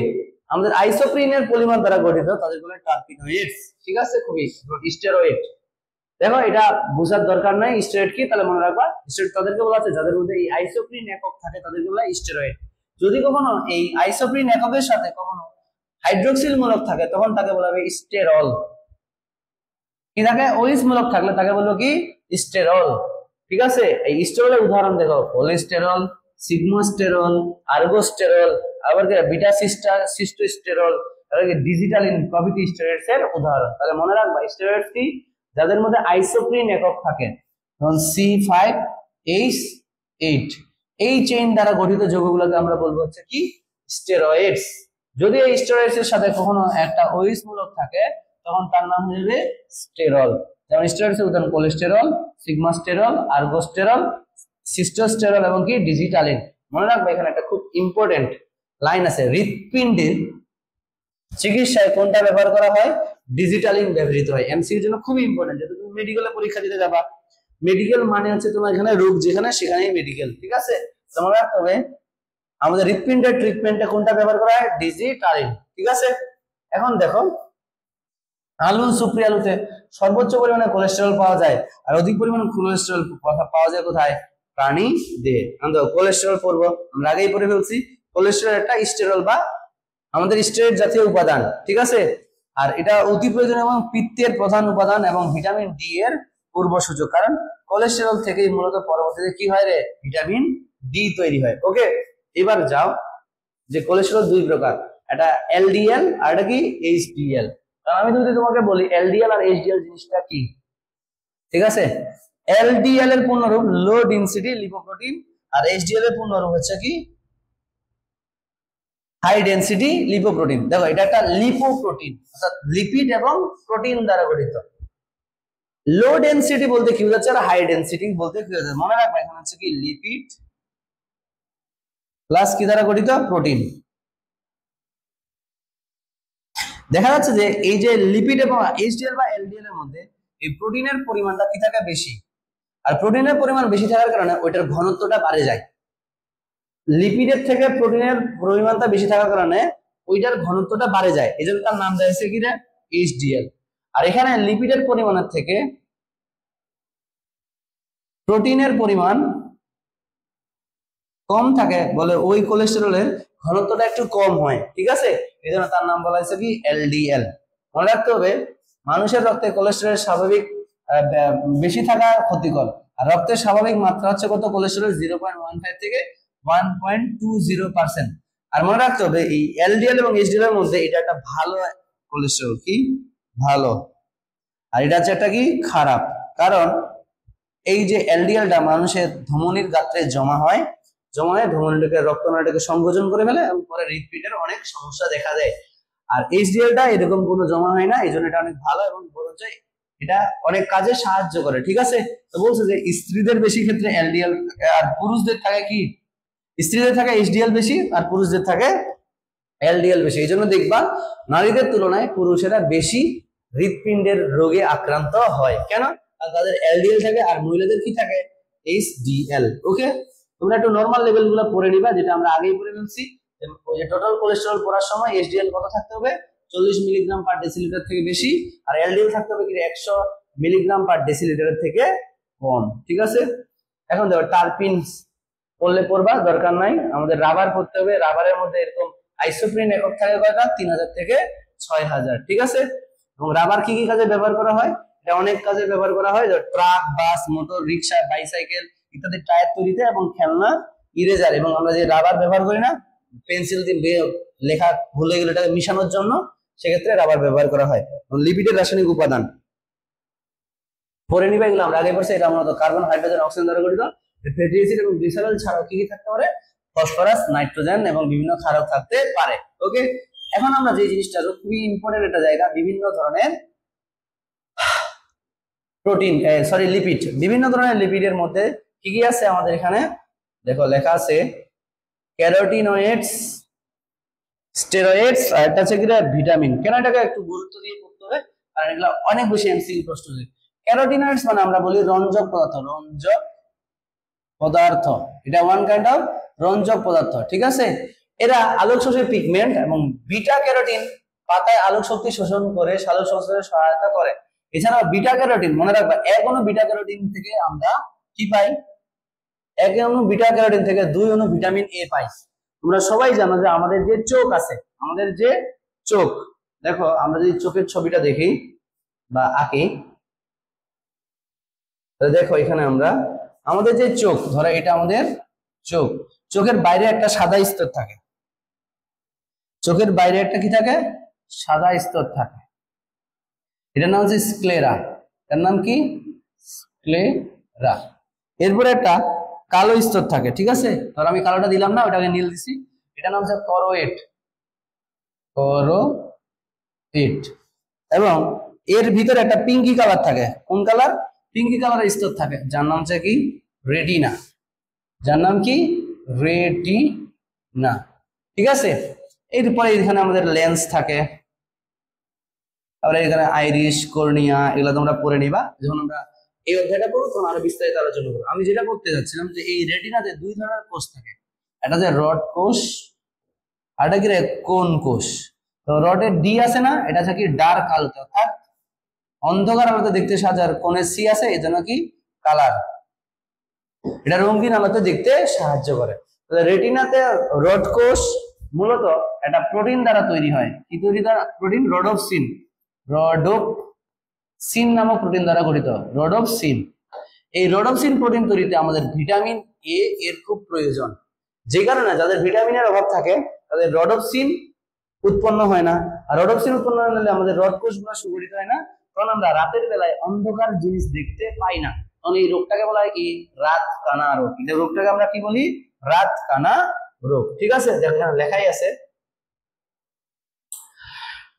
আমাদের আইসোপ্রিনের পরিমাণ দ্বারা গঠিত তাদের বলে টার্পিনোয়েডস, ঠিক আছে, খুবই স্টেরয়েড। দেখো এটা বোঝার দরকার নাই স্টেরয়েড কি, তাহলে মনে রাখবা স্টেরয়েড তাদেরকে বলা আছে যাদের মধ্যে এই আইসোপ্রিন একক থাকে তাদেরকে বলা স্টেরয়েড। যদি কখনো এই আইসোপ্রিন এককের সাথে কখনো হাইড্রোক্সিল মূলক থাকে তখন তাকে বলা হবে স্টেরল। কি থাকে, ওইস মূলক থাকলে তাকে বলবো কি স্টেরল, ঠিক আছে। এই স্টেরলের উদাহরণ দেখো, কোলেস্টেরল, সিগমোস্টেরল, আর্গোস্টেরল, আবার বিটা সিস্টোস্টেরল, ডিজিটালিন প্রভৃতি স্টেরয়েডস এর উদাহরণ। তাহলে মনে রাখবা স্টেরয়েডস কি, যাদের মধ্যে আইসোপ্রিন একক থাকে, যেমন C5H8, এই চেইন দ্বারা গঠিত যৌগগুলোকে আমরা বলবো হচ্ছে কি স্টেরয়েডস। যদি এই স্টেরয়েডস এর সাথে কখনো একটা ওইস মূলক থাকে তখন তার নাম হবে স্টেরল। যেমন স্টেরয়েডস এর উদাহরণ কোলেস্টেরল, সিগমাস্টেরল, আর্গোস্টেরল, সিস্টোস্টেরল এবং কি ডিজিটালিন। মনে রাখবে এখানে একটা খুব ইম্পর্টেন্ট লাইন আছে, হৃৎপিণ্ডের চিকিৎসায় কোনটা ব্যবহার করা হয়, ডিজিটালিন ব্যবহৃত হয়। এমসিকিউর জন্য খুবই ইম্পর্টেন্ট, যেহেতু তুমি মেডিকেলে পরীক্ষা দিতে যাবা, মেডিকেল মানে হচ্ছে তোমার এখানে রোগ যেখানে সেখানেই মেডিকেল, ঠিক আছে। তোমরা রাখতে হবে আমাদের হৃৎপিণ্ডের ট্রিটমেন্টে কোনটা ব্যবহার করা হয়, ডিজিটালিন, ঠিক আছে। এখন দেখো আলু, সুপ্রি আলুতে সর্বোচ্চ পরিমাণে কোলেস্টেরল পাওয়া যায়, আর অধিক পরিমাণে কোলেস্টেরল পাওয়া যায় কোথায়, প্রাণী দেহে। আমরা কোলেস্টেরল পড়বো, আমরা আগেই পড়ে ফেলছি। কোলেস্টেরল একটা স্টেরল বা আমাদের স্টেরয়েড জাতীয় উপাদান, ঠিক আছে। আর এটা অতি প্রয়োজনীয় এবং পিত্তের প্রধান উপাদান এবং ভিটামিন ডি এর পূর্ব সূচক, কারণ কোলেস্টেরল থেকেই মূলত পরবর্তীতে কি হয় রে, ভিটামিন ডি তৈরি হয়। ওকে, এবার যাও যে কোলেস্টেরল দুই প্রকার, এটা এলডিএল আর এটা কি এইচডিএল। আমি যদি তোমাকে বলি এলডিএল আর এইচডিএল জিনিসটা কি, ঠিক আছে। এলডিএল এর পূর্ণরূপ লো ডেনসিটি লিপোপ্রোটিন, আর এইচডিএল এর পূর্ণরূপ হচ্ছে কি হাই ডেনসিটি লিপোপ্রোটিন। দেখো এটা একটা লিপোপ্রোটিন, অর্থাৎ লিপিড এবং প্রোটিন দ্বারা গঠিত। লো ডেনসিটি বলতে কি বোঝাচ্ছে, আর হাই ডেনসিটি বলতে কি বোঝাচ্ছে, মনে রাখবে এখানে হচ্ছে কি লিপিড প্লাস কি দ্বারা গঠিত, প্রোটিন। দেখা যাচ্ছে যে এই যে লিপিড এবং এইচডিএল বা এলডিএল এর মধ্যে এই প্রোটিনের পরিমাণটা কি থাকে, বেশি। আর প্রোটিনের পরিমাণ বেশি থাকার কারণে ওইটার ঘনত্বটা বাড়ে যায়। লিপিডের থেকে প্রোটিনের পরিমাণটা বেশি থাকার কারণে ওইটার ঘনত্বটা বাড়ে যায়, এই জন্য তার নাম দেওয়া হয়েছে কি রে, এইচডিএল। আর এখানে লিপিডের পরিমাণের থেকে প্রোটিনের পরিমাণ কম থাকে বলে ওই কোলেস্টেরলের ঘনত্বটা একটু কম হয়, ঠিক আছে। এই জন্য তার নাম বলা হয়েছে কি এলডিএল। মনে রাখতে হবে মানুষের রক্তে কোলেস্টেরলের স্বাভাবিক বেশি থাকা ক্ষতিকর, আর রক্তের স্বাভাবিক মাত্রা হচ্ছে কত, কোলেস্টেরল 0.15 থেকে 1.20%। আর মনে রাখতে হবে এই এলডিএল এবং এইচডিএল এর মধ্যে এটা একটা ভালো কোলেস্টেরল, কি ভালো, আর এটা হচ্ছে একটা কি খারাপ। কারণ এই যে এলডিএলটা মানুষের ধমনীর গাত্রে জমা হয়, ধমনীটাকে রক্তনালীটাকে সংযোজন করে ফেলে এবং পরে হৃদপিণ্ডের অনেক সমস্যা দেখা দেয়। আর এইচডিএলটা এরকম কোনো জমা হয় না, এই জন্য এটা অনেক ভালো এবং বরঞ্চ এটা অনেক কাজে সাহায্য করে, ঠিক আছে। তো বলছে যে স্ত্রীদের বেশি ক্ষেত্রে এলডিএল, আর পুরুষদের থাকে কি, স্ত্রীদের থাকে এইচডিএল বেশি আর পুরুষদের থাকে এলডিএল বেশি। এই জন্য দেখবা নারীদের তুলনায় পুরুষেরা বেশি হৃদপিণ্ডের রোগে আক্রান্ত হয়। কেন? আর তাদের এলডিএল থাকে আর মহিলাদের কি থাকে, এইচডিএল। ওকে, তোমরা একটু নরমাল লেভেলগুলো পড়ে নিবা, যেটা আমরা আগেই পড়ে ফেলছি। ওই যে টোটাল কোলেস্টেরল পড়ার সময় এইচডিএল কত থাকতে হবে, 40 মিলিগ্রাম পার ডেসিলিটার থেকে বেশি, আর এলডিএল থাকতে হবে কি 100 মিলিগ্রাম পার ডেসিলিটারের থেকে কম, ঠিক আছে। এখন দেখো টারপিন পড়লে পড়বা, দরকার নাই। আমাদের রাবার পড়তে হবে, রাবারের মধ্যে এরকম আইসোপ্রিন একক থাকে কয়টা, 3000 থেকে 6000, ঠিক আছে। এবং রাবার কি কি কাজে ব্যবহার করা হয়, এটা অনেক কাজে ব্যবহার করা হয়, ট্রাক, বাস, মোটর, রিক্সা, বাইসাইকেল ইত্যাদি টায়ার তৈরিতে এবং খেলনা, ইরেজার, এবং আমরা যে রাবার ব্যবহার করি না পেন্সিল দিয়ে লেখা ভুলে গেলে এটাকে মিশানোর জন্য, সেক্ষেত্রে রাবার ব্যবহার করা হয়। লিপিডের রাসায়নিক উপাদান পরে নিবা, এগুলো আমরা আগে পড়ছি। এটা মূলত কার্বন, হাইড্রোজেন, অক্সিজেন দ্বারা গঠিত। ফ্যাটি অ্যাসিড এবং গ্লিসারল ছাড়াও কি কি থাকতে পারে, ফসফরাস, নাইট্রোজেন এবং বিভিন্ন ক্ষারক থাকতে পারে। ওকে, এখন আমরা যে জিনিসটা খুবই ইম্পর্টেন্ট একটা জায়গা, বিভিন্ন ধরনের প্রোটিন, লিপিড, বিভিন্ন ধরনের লিপিডের মধ্যে কি কি আছে আমাদের এখানে দেখো লেখা আছে, ক্যারোটিনয়েডস, স্টেরয়েডস, আর এটা হচ্ছে কি ভিটামিন। কেন এটাকে একটু গুরুত্ব দিয়ে পড়তে হবে, কারণ এগুলো অনেক বেশি এমসিকিউ প্রশ্ন হয়। ক্যারোটিনয়েডস মানে আমরা বলি রঞ্জক পদার্থ, রঞ্জক পদার্থ, এটা ওয়ান কাইন্ড অফ রঞ্জক পদার্থ, ঠিক আছে। এরা আলোক শোষী পিগমেন্ট, এবং বিটা ক্যারোটিন পাতায় আলোক শক্তি শোষণ করে সালোক সংশ্লেষে সহায়তা করে। এছাড়াও বিটা ক্যারোটিন, মনে রাখবা এক অণু বিটা ক্যারোটিন থেকে আমরা কি পাই, এক অণু বিটা ক্যারোটিন থেকে 2 অণু ভিটামিন এ পাই। তোমরা সবাই জানো যে আমাদের যে চোখ আছে, আমাদের যে চোখ, দেখো আমরা যদি চোখের ছবিটা দেখি বা আঁকি, দেখো এখানে আমরা আমাদের যে চোখ, ধরো এটা আমাদের চোখ, চোখের বাইরে একটা সাদা স্তর থাকে, চোখের বাইরে একটা কি থাকে, সাদা স্তর থাকে, এটার নাম হচ্ছে স্ক্লেরা। এর নাম কি, স্ক্লেরা। এরপরে একটা কালো স্তর থাকে, ঠিক আছে। ধর আমি কালোটা দিলাম না, ওটাকে নীল দিছি, এটার নাম হচ্ছে করোয়েট, করোয়েট। এবং এর ভিতরে একটা পিঙ্কি কালার থাকে, কোন কালার, পিঙ্কি কালারের স্তর থাকে, যার নাম হচ্ছে কি রেটিনা, যার নাম কি রেটিনা, ঠিক আছে। এরপরে এখানে আমাদের লেন্স থাকে, তারপরে এখানে আইরিশ, কর্নিয়া, এগুলো তোমরা পড়ে নিবা যখন আমরা এই অধ্যায়টা পড়বো, তখন আরো বিস্তারিত আলোচনা করবো। আমি যেটা করতে যাচ্ছিলাম যে এই রেটিনাতে 2 ধরনের কোষ থাকে, একটা যে রড কোষ, আর একটা কি কোন কোষ। তো রডের ডি আছে না, এটা হচ্ছে কি ডার্ক আলোতে, অর্থাৎ অন্ধকার আলোতে দেখতে সাহায্য, আর কোণের সি আছে, এই জন্য কি কালার, এটা রঙিন আলোতে দেখতে সাহায্য করে। রেটিনাতে রড কোষ মূলত একটা প্রোটিন দ্বারা তৈরি হয়, কি তৈরি দ্বারা, প্রোটিন রডোপসিন, রডোপসিন নামক প্রোটিন দ্বারা গঠিত, রডোপসিন। এই রডোপসিন প্রোটিন তৈরিতে আমাদের ভিটামিন এ এর খুব প্রয়োজন, যে কারণে যাদের ভিটামিনের অভাব থাকে তাদের রডোপসিন উৎপন্ন হয় না, আর রডোপসিন উৎপন্ন হলে আমাদের রড কোষগুলো সুগঠিত হয় না, তখন আমরা রাতের বেলায় অন্ধকার জিনিস দেখতে পাই না, তখন এই রোগটাকে বলা হয় কি রাত কানা রোগ। এই রোগটাকে আমরা কি বলি রাত কানা রোগ। ঠিক আছে, দেখেন লেখাই আছে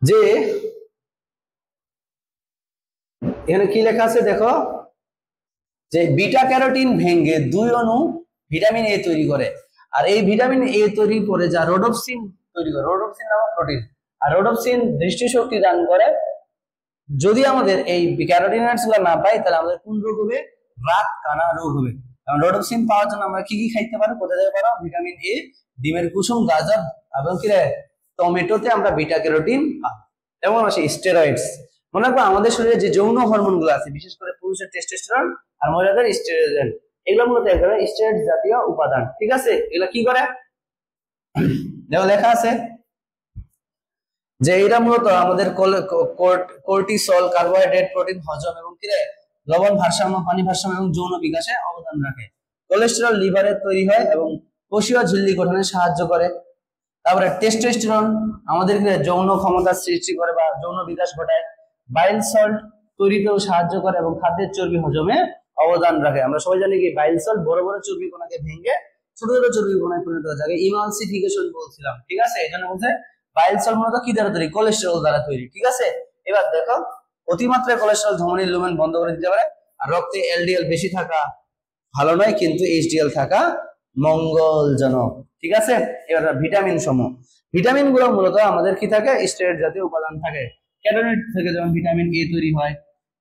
যে এখানে কি লেখা আছে দেখো, যে বিটা ক্যারোটিন ভেঙে 2 অণু ভিটামিন এ তৈরি করে, আর এই ভিটামিন এ তৈরি করে যা রোডোপসিন তৈরি করে, রোডোপসিন নামক প্রোটিন, আর রোডোপসিন দৃষ্টিশক্তি দান করে। যদি আমাদের এই ক্যারোটিনয়েডস গুলো না পাই তাহলে আমাদের কোন রোগ হবে রাত কানা রোগ হবে। কারণ রোডোপসিন পাওয়ার জন্য আমরা কি কি খাইতে পারো, কোথায় যেতে পারো, ভিটামিন এ, ডিমের কুসুম, গাজর এবং কি রে টমেটোতে আমরা বিটা ক্যারোটিন পাবো। এবং আছে স্টেরয়েডস, মনে রাখবো আমাদের শরীরে যে যৌন হরমোন গুলো আছে, বিশেষ করে পুরুষের টেস্টোস্টেরন আর মহিলাদের ইস্ট্রোজেন, এগুলো মূলত এক ধরনের স্টেরয়েড জাতীয় উপাদান। ঠিক আছে, এগুলো কি করে দেখো লেখা আছে যে এরা মূলত আমাদের কর্টিসল, কার্বোহাইড্রেট, প্রোটিন হজম এবং কি রে লবণ ভারসাম্য, পানি ভারসাম্য এবং যৌন বিকাশে অবদান রাখে। কোলেস্টেরল লিভারে তৈরি হয় এবং কোষীয় ঝিল্লি গঠনে সাহায্য করে। তারপরে টেস্টোস্টেরন আমাদের যৌন ক্ষমতা সৃষ্টি করে বা যৌন বিকাশ ঘটায়। বাইল সল্ট তৈরিতেও সাহায্য করে এবং খাদ্যের চর্বি হজমে অবদান রাখে। আমরা সবাই জানি কি বাইল সল্ট বড় বড় চর্বি কণাকে ভেঙে ছোট ছোট চর্বি কণায় পরিণত হয়ে যায়, ইমালসিফিকেশন বলছিলাম। ঠিক আছে, এই জন্য বলছে বাইল সল্ট মূলত কি দ্বারা তৈরি, কোলেস্টেরল দ্বারা তৈরি। ঠিক আছে, এবার দেখো অতিমাত্রায় কোলেস্টেরল ধমনীর লুমেন বন্ধ করে দিতে পারে, আর রক্তে এলডিএল বেশি থাকা ভালো নয় কিন্তু এইচডিএল থাকা মঙ্গলজনক। ঠিক আছে, এবার ভিটামিন সমূহ, ভিটামিন গুলো মূলত আমাদের কি থাকে স্টেরয়েড জাতীয় উপাদান থাকে। ক্যারোটিন থেকে যেমন ভিটামিন এ তৈরি হয়,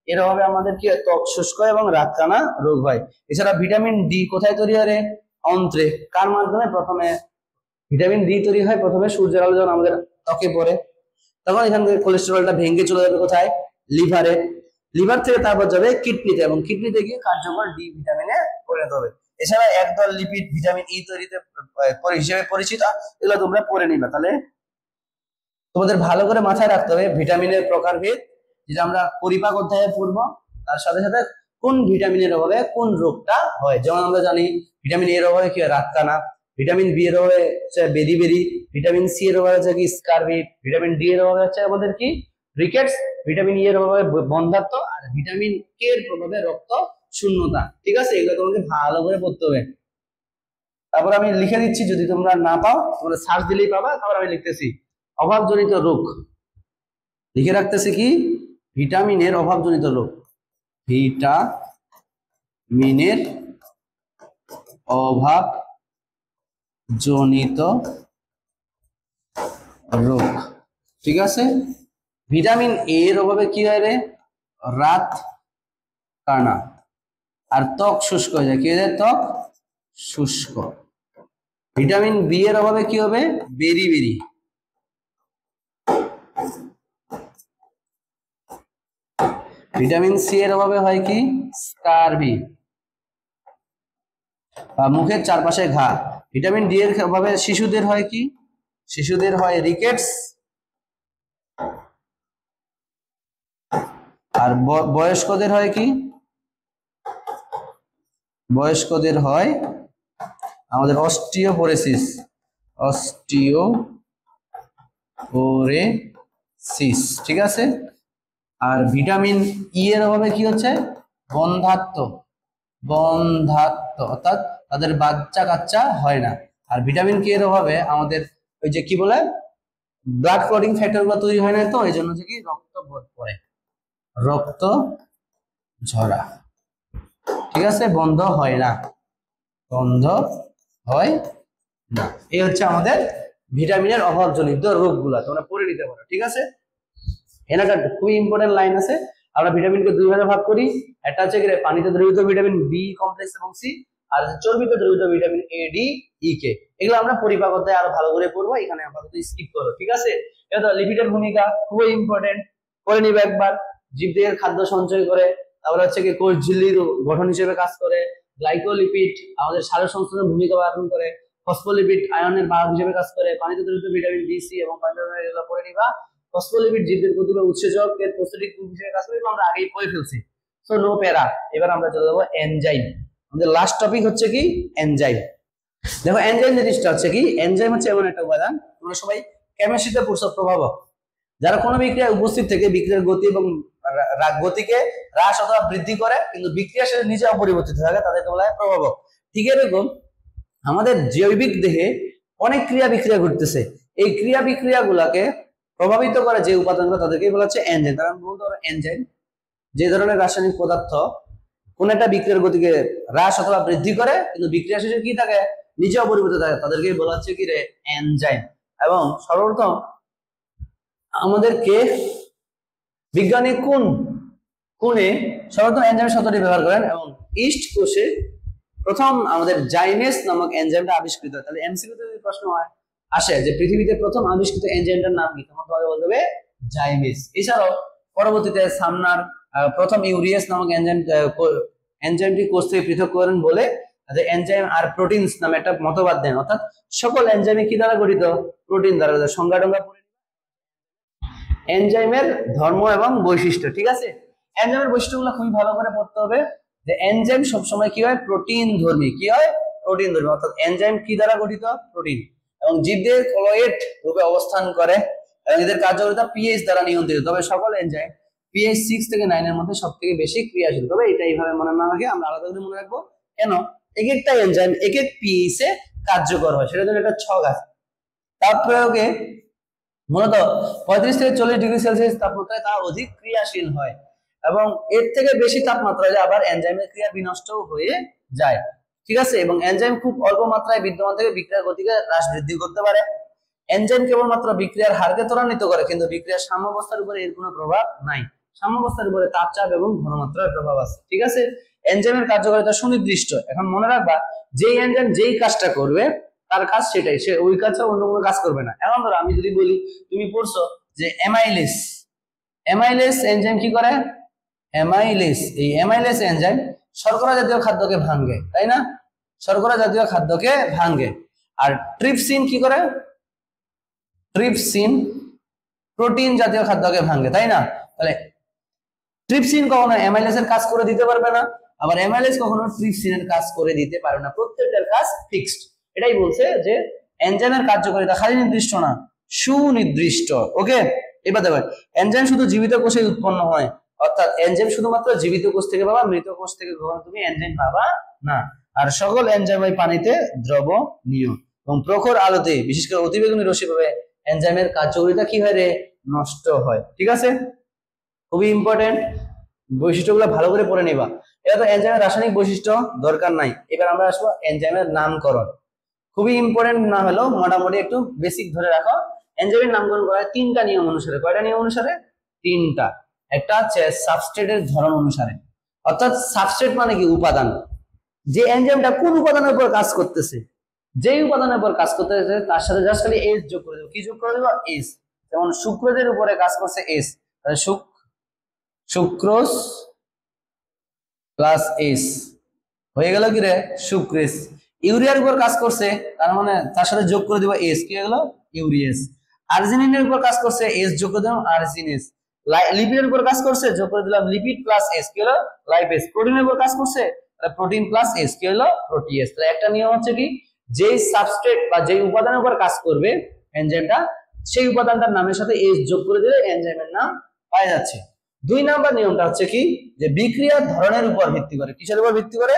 এর অভাবে আমাদের কি ত্বক শুষ্ক এবং রাতকানা রোগ হয়। এছাড়া ভিটামিন ডি কোথায় তৈরি হয়, অন্ত্রে। কার মাধ্যমে, প্রথমে ভিটামিন ডি তৈরি হয় প্রথমে সূর্যের আলো যখন আমাদের ত্বকে পড়ে, তখন এখান থেকে কোলেস্টেরলটা ভেঙে চলে যাবে কোথায়, লিভারে। লিভার থেকে তারপর যাবে কিডনিতে এবং কিডনিতে গিয়ে কার্যকর ডি ভিটামিনে পরিণত হবে। এছাড়া একদল লিপিড ভিটামিন ই তৈরিতে হিসেবে পরিচিত, এগুলো তোমরা পড়ে নিবা। তাহলে তোমাদের ভালো করে মাথায় রাখতে হবে ভিটামিনের প্রকারভেদ, যেটা আমরা পরিপাক অধ্যায়ে পড়বো, তার সাথে সাথে কোন ভিটামিনের অভাবে কোন রোগটা হয়। যেমন আমরা জানি ভিটামিন এর অভাবে কি হয় রাতকানা, ভিটামিন বি এর অভাবে হচ্ছে বেরি, ভিটামিন সি এর অভাবে হচ্ছে কি স্কারবি, ভিটামিন ডি এর অভাবে হচ্ছে আমাদের কি রিকেটস, ভিটামিন ই এর অভাবে বন্ধ্যাত্ব, আর ভিটামিন কে এর প্রভাবে রক্ত শূন্যতা। ঠিক আছে, এগুলো তোমাকে ভালো করে পড়তে হবে। তারপর আমি লিখে দিচ্ছি, যদি তোমরা না পাও তোমরা সার্চ দিলেই পাবা। তারপর আমি লিখতেছি অভাবজনিত রোগ, লিখে রাখতেছি কি ভিটামিনের অভাবজনিত রোগ, ভিটামিনের অভাবজনিত রোগ। ঠিক আছে, ভিটামিন এ এর অভাবে কি হয় রে রাত কানা, আর ত্বক শুষ্ক হয়ে যায়, কি হয়ে যায় ত্বক শুষ্ক। ভিটামিন বি এর অভাবে কি হবে বেরি, ভিটামিন সি এর অভাবে হয় কি স্কারবি বা মুখের চারপাশে ঘা। ভিটামিন ডি এর অভাবে শিশুদের হয় কি, শিশুদের হয় রিকেটস, আর বয়স্কদের হয় কি, বয়স্কদের হয় আমাদের অস্টিওপোরোসিস, ঠিক আছে। আর ভিটামিন ই এর অভাবে কি হচ্ছে বন্ধ্যাত্ব, অর্থাৎ তাদের বাচ্চা কাচ্চা হয় না। আর ভিটামিন কে এর অভাবে আমাদের ওই যে কি বলে ব্লাড ক্লটিং ফ্যাক্টর গুলো তৈরি হয় না, তো এই জন্য কি রক্ত পড়ে, রক্ত ঝরা। ঠিক আছে, বন্ধ হয় না, বন্ধ হয় না। এই হচ্ছে আমাদের ভিটামিনের অভাবজনিত রোগগুলা, তোমরা পড়ে নিতে পারো। ঠিক আছে, এনাটা খুবই ইম্পর্টেন্ট লাইন আছে। আমরা ভিটামিনকে দুই ভাগে ভাগ করি, একটা হচ্ছে পানিতে দ্রবীভূত ভিটামিন বি কমপ্লেক্স এবং সি, আর চর্বিতে দ্রবীভূত ভিটামিন এ, ডি, ই, কে। এগুলো আমরা পরিপাক অধ্যায়ে আরো ভালো করে পড়বো, এখানে আপাতত স্কিপ করো। ঠিক আছে, এটা লিপিডের ভূমিকা খুবই ইম্পর্টেন্ট, করে নিবে একবার। জীবদেহের খাদ্য সঞ্চয় করে, তারপরে হচ্ছে কি কোষ ঝিল্লির গঠন হিসেবে কাজ করে। গ্লাইকোলিপিড আমাদের সালোক সংশ্লেষণের ভূমিকা পালন করে। ফসফোলিপিড আয়নের বাহক হিসেবে কাজ করে। পানিতে দ্রবীভূত ভিটামিন বি, সি এবং এগুলো পড়ে নিবা। ফসফোলিপিড জীবদের প্রতিরোধ উৎসেচক এর প্রস্তুতিক হিসেবে কাজ করে, আমরা আগেই পড়ে ফেলছি, সো নো প্যারা। এবার আমরা চলে যাবো এনজাইম। আমাদের লাস্ট টপিক হচ্ছে কি এনজাইম। দেখো এনজাইম জিনিসটা হচ্ছে কি, এনজাইম হচ্ছে এমন একটা উপাদান, তোমরা সবাই কেমিস্ট্রিতে পড়ছো প্রভাবক, যারা কোনো বিক্রিয়ায় উপস্থিত থেকে বিক্রিয়ার গতি এবং গতিকে হ্রাস অথবা বৃদ্ধি করে, কিন্তু বিক্রিয়া শেষে নিজে অপরিবর্তিত থাকে, তাদেরকে বলা হয় প্রভাবক। ঠিক এরকম আমাদের জৈবিক দেহে অনেক ক্রিয়া বিক্রিয়া ঘটতেছে, এই ক্রিয়া বিক্রিয়া গুলাকে প্রভাবিত করে যে উপাদানগুলো তাদেরকে বলা হচ্ছে এনজাইম। তারা বলতে পারো এনজাইম যে ধরনের রাসায়নিক পদার্থ কোন একটা বিক্রিয়ার গতিকে হ্রাস অথবা বৃদ্ধি করে, কিন্তু বিক্রিয়া শেষে কি থাকে, নিজে অপরিবর্তিত থাকে, তাদেরকে বলা হচ্ছে কি রে, এনজাইম। এবং সর্বপ্রথম আমাদেরকে বিজ্ঞানী কোনে সর্বপ্রথম এনজাইম শব্দটি ব্যবহার করেন, এবং ইস্ট কোষে প্রথম আমাদের জাইমেস নামক এনজাইমটা আবিষ্কৃত হয়। তাহলে এমসিকিউতে যদি প্রশ্ন আসে যে পৃথিবীতে প্রথম আবিষ্কৃত এনজাইমটার নাম কি, তোমাকে বলতে হবে জাইমেস। এছাড়াও পরবর্তীতে সামনার প্রথম ইউরিয়াস নামক এনজাইমটি কোষ থেকে পৃথক করেন বলে এনজাইম আর প্রোটিনস নামে একটা মতবাদ দেন, অর্থাৎ সকল এনজাইমে কি দ্বারা গঠিত, প্রোটিন দ্বারা। সংজ্ঞা টঙ্গা এনজাইমের ধর্ম এবং বৈশিষ্ট্য। ঠিক আছে, এনজাইমের বৈশিষ্ট্যগুলো খুবই ভালো করে পড়তে হবে, যে এনজাইম সবসময় কি হয়, প্রোটিন ধর্মী। কি হয়, প্রোটিন ধর্মী, অর্থাৎ এনজাইম কি দ্বারা গঠিত, প্রোটিন। এবং জীবদের কলয়েড রূপে অবস্থান করে এবং এদের কার্যকারিতা পিএইচ দ্বারা নিয়ন্ত্রিত। তবে সকল এনজাইম পিএইচ 6 থেকে 9 এর মধ্যে সবথেকে বেশি ক্রিয়াশীল। তবে এটা এইভাবে মনে না রাখে, আমরা আলাদা করে মনে রাখবো, কেন এক একটা এনজাইম এক এক পিএইচ এ কার্যকর হয়, সেটার জন্য একটা ছক আছে। তাপ প্রয়োগে মূলত 35 থেকে 40 ডিগ্রি সেলসিয়াস তাপমাত্রায় তা অধিক ক্রিয়াশীল হয়, এবং এর থেকে বেশি তাপমাত্রায় আবার এনজাইমের ক্রিয়া বিনষ্ট হয়ে যায়। ঠিক আছে, এবং এনজাইম খুব অল্প মাত্রায় বিদ্যমান থেকে বিক্রিয়ার গতিকে হ্রাস বৃদ্ধি করতে পারে। এনজাইম কেবলমাত্র বিক্রিয়ার হারকে ত্বরান্বিত করে, কিন্তু বিক্রিয়ার সাম্যাবস্থার উপরে এর কোনো প্রভাব নাই। সাম্যাবস্থার উপরে তাপচাপ এবং ঘনমাত্রার প্রভাব আছে। ঠিক আছে, এনজাইমের কার্যকারিতা সুনির্দিষ্ট। এখন মনে রাখবা, যেই এনজাইম যেই কাজটা করবে তার কাজ সেটাই, সে ওই কাজটা অন্য কোনো কাজ করবে না। এখন ধরো আমি যদি বলি, তুমি পড়ছো যে অ্যামাইলেস এনজাইম কি করে, এই অ্যামাইলেস এনজাইম শর্করা জাতীয় খাদ্যকে ভাঙে, তাই না, শর্করা জাতীয় খাদ্যকে ভাঙে। আর ট্রিপসিন কি করে, ট্রিপসিন প্রোটিন জাতীয় খাদ্যকে ভাঙে, তাই না। তাহলে ট্রিপসিন কখনো অ্যামাইলেসের কাজ করে দিতে পারবে না, আবার অ্যামাইলেস কখনো ট্রিপসিনের কাজ করে দিতে পারবে না, প্রত্যেকটার কাজ ফিক্সড। এটাই বলছে যে এনজাইমের কার্যকারিতা খালি নির্দিষ্ট না, সুনির্দিষ্ট। ওকে, এবার দেখো, এনজাইম শুধু জীবিত কোষে উৎপন্ন হয়, অর্থাৎ এনজাইম শুধুমাত্র জীবিত কোষ থেকে পাবা, মৃত কোষ থেকে কখনো তুমি এনজাইম পাবা না। আর সকল এনজাইম ওই পানিতে দ্রবণীয়, এবং প্রখর আলোতে, বিশেষ করে অতিবেগুনি রশ্মি ভাবে এনজাইমের কার্যকারিতা কি হয় রে, নষ্ট হয়। ঠিক আছে, খুবই ইম্পর্টেন্ট, বৈশিষ্ট্যগুলো ভালো করে পড়ে নিবা। এটা তো এনজাইমের রাসায়নিক বৈশিষ্ট্য দরকার নাই। এবার আমরা আসবো এনজাইমের নামকরণ। খুবই ইম্পর্টেন্ট না হলেও মোটামুটি একটু বেসিক ধরে রাখো। এনজাইমের নামকরণ করা হয় 3টা নিয়ম অনুসারে। কয়টা নিয়ম অনুসারে? 3টা। একটা হচ্ছে সাবস্ট্রেটের ধরন অনুসারে, অর্থাৎ সাবস্ট্রেট মানে কি, উপাদান। যে এনজাইমটা কোন উপাদানের উপর কাজ করতেছে, যেই উপাদানের উপর কাজ করতেছে তার সাথে জাস্ট খালি এস যোগ করে দেবো। কি যোগ করে দেবো? এস। যেমন সুক্রোজের উপরে কাজ করছে এস, তাহলে সুক্রোজ প্লাস এস হয়ে গেল কি রে, সুক্রেস। ইউরিয়ার উপর কাজ করছে, তার মানে তার সাথে যোগ করে দিব এস, কি হয়ে গেল, ইউরিয়াস। আর্জিনিনের উপর কাজ করছে, এস যোগ করে দিলাম আর্জিনেস। লিপিডের উপর কাজ করছে, যোগ করে দিলাম লিপিড প্লাস এস, কি হলো, লাইপেস। প্রোটিনের উপর কাজ করছে, তাহলে প্রোটিন প্লাস এস, কি হলো, প্রোটিয়েস। তাহলে একটা নিয়ম হচ্ছে কি, যেই সাবস্ট্রেট বা যেই উপাদানের উপর কাজ করবে এনজাইমটা, সেই উপাদানটার নামের সাথে এস যোগ করে দিলে এনজাইমের নাম পাওয়া যাচ্ছে। 2 নাম্বার নিয়মটা হচ্ছে কি, যে বিক্রিয়ার ধরনের উপর ভিত্তি করে। কিসের উপর ভিত্তি করে?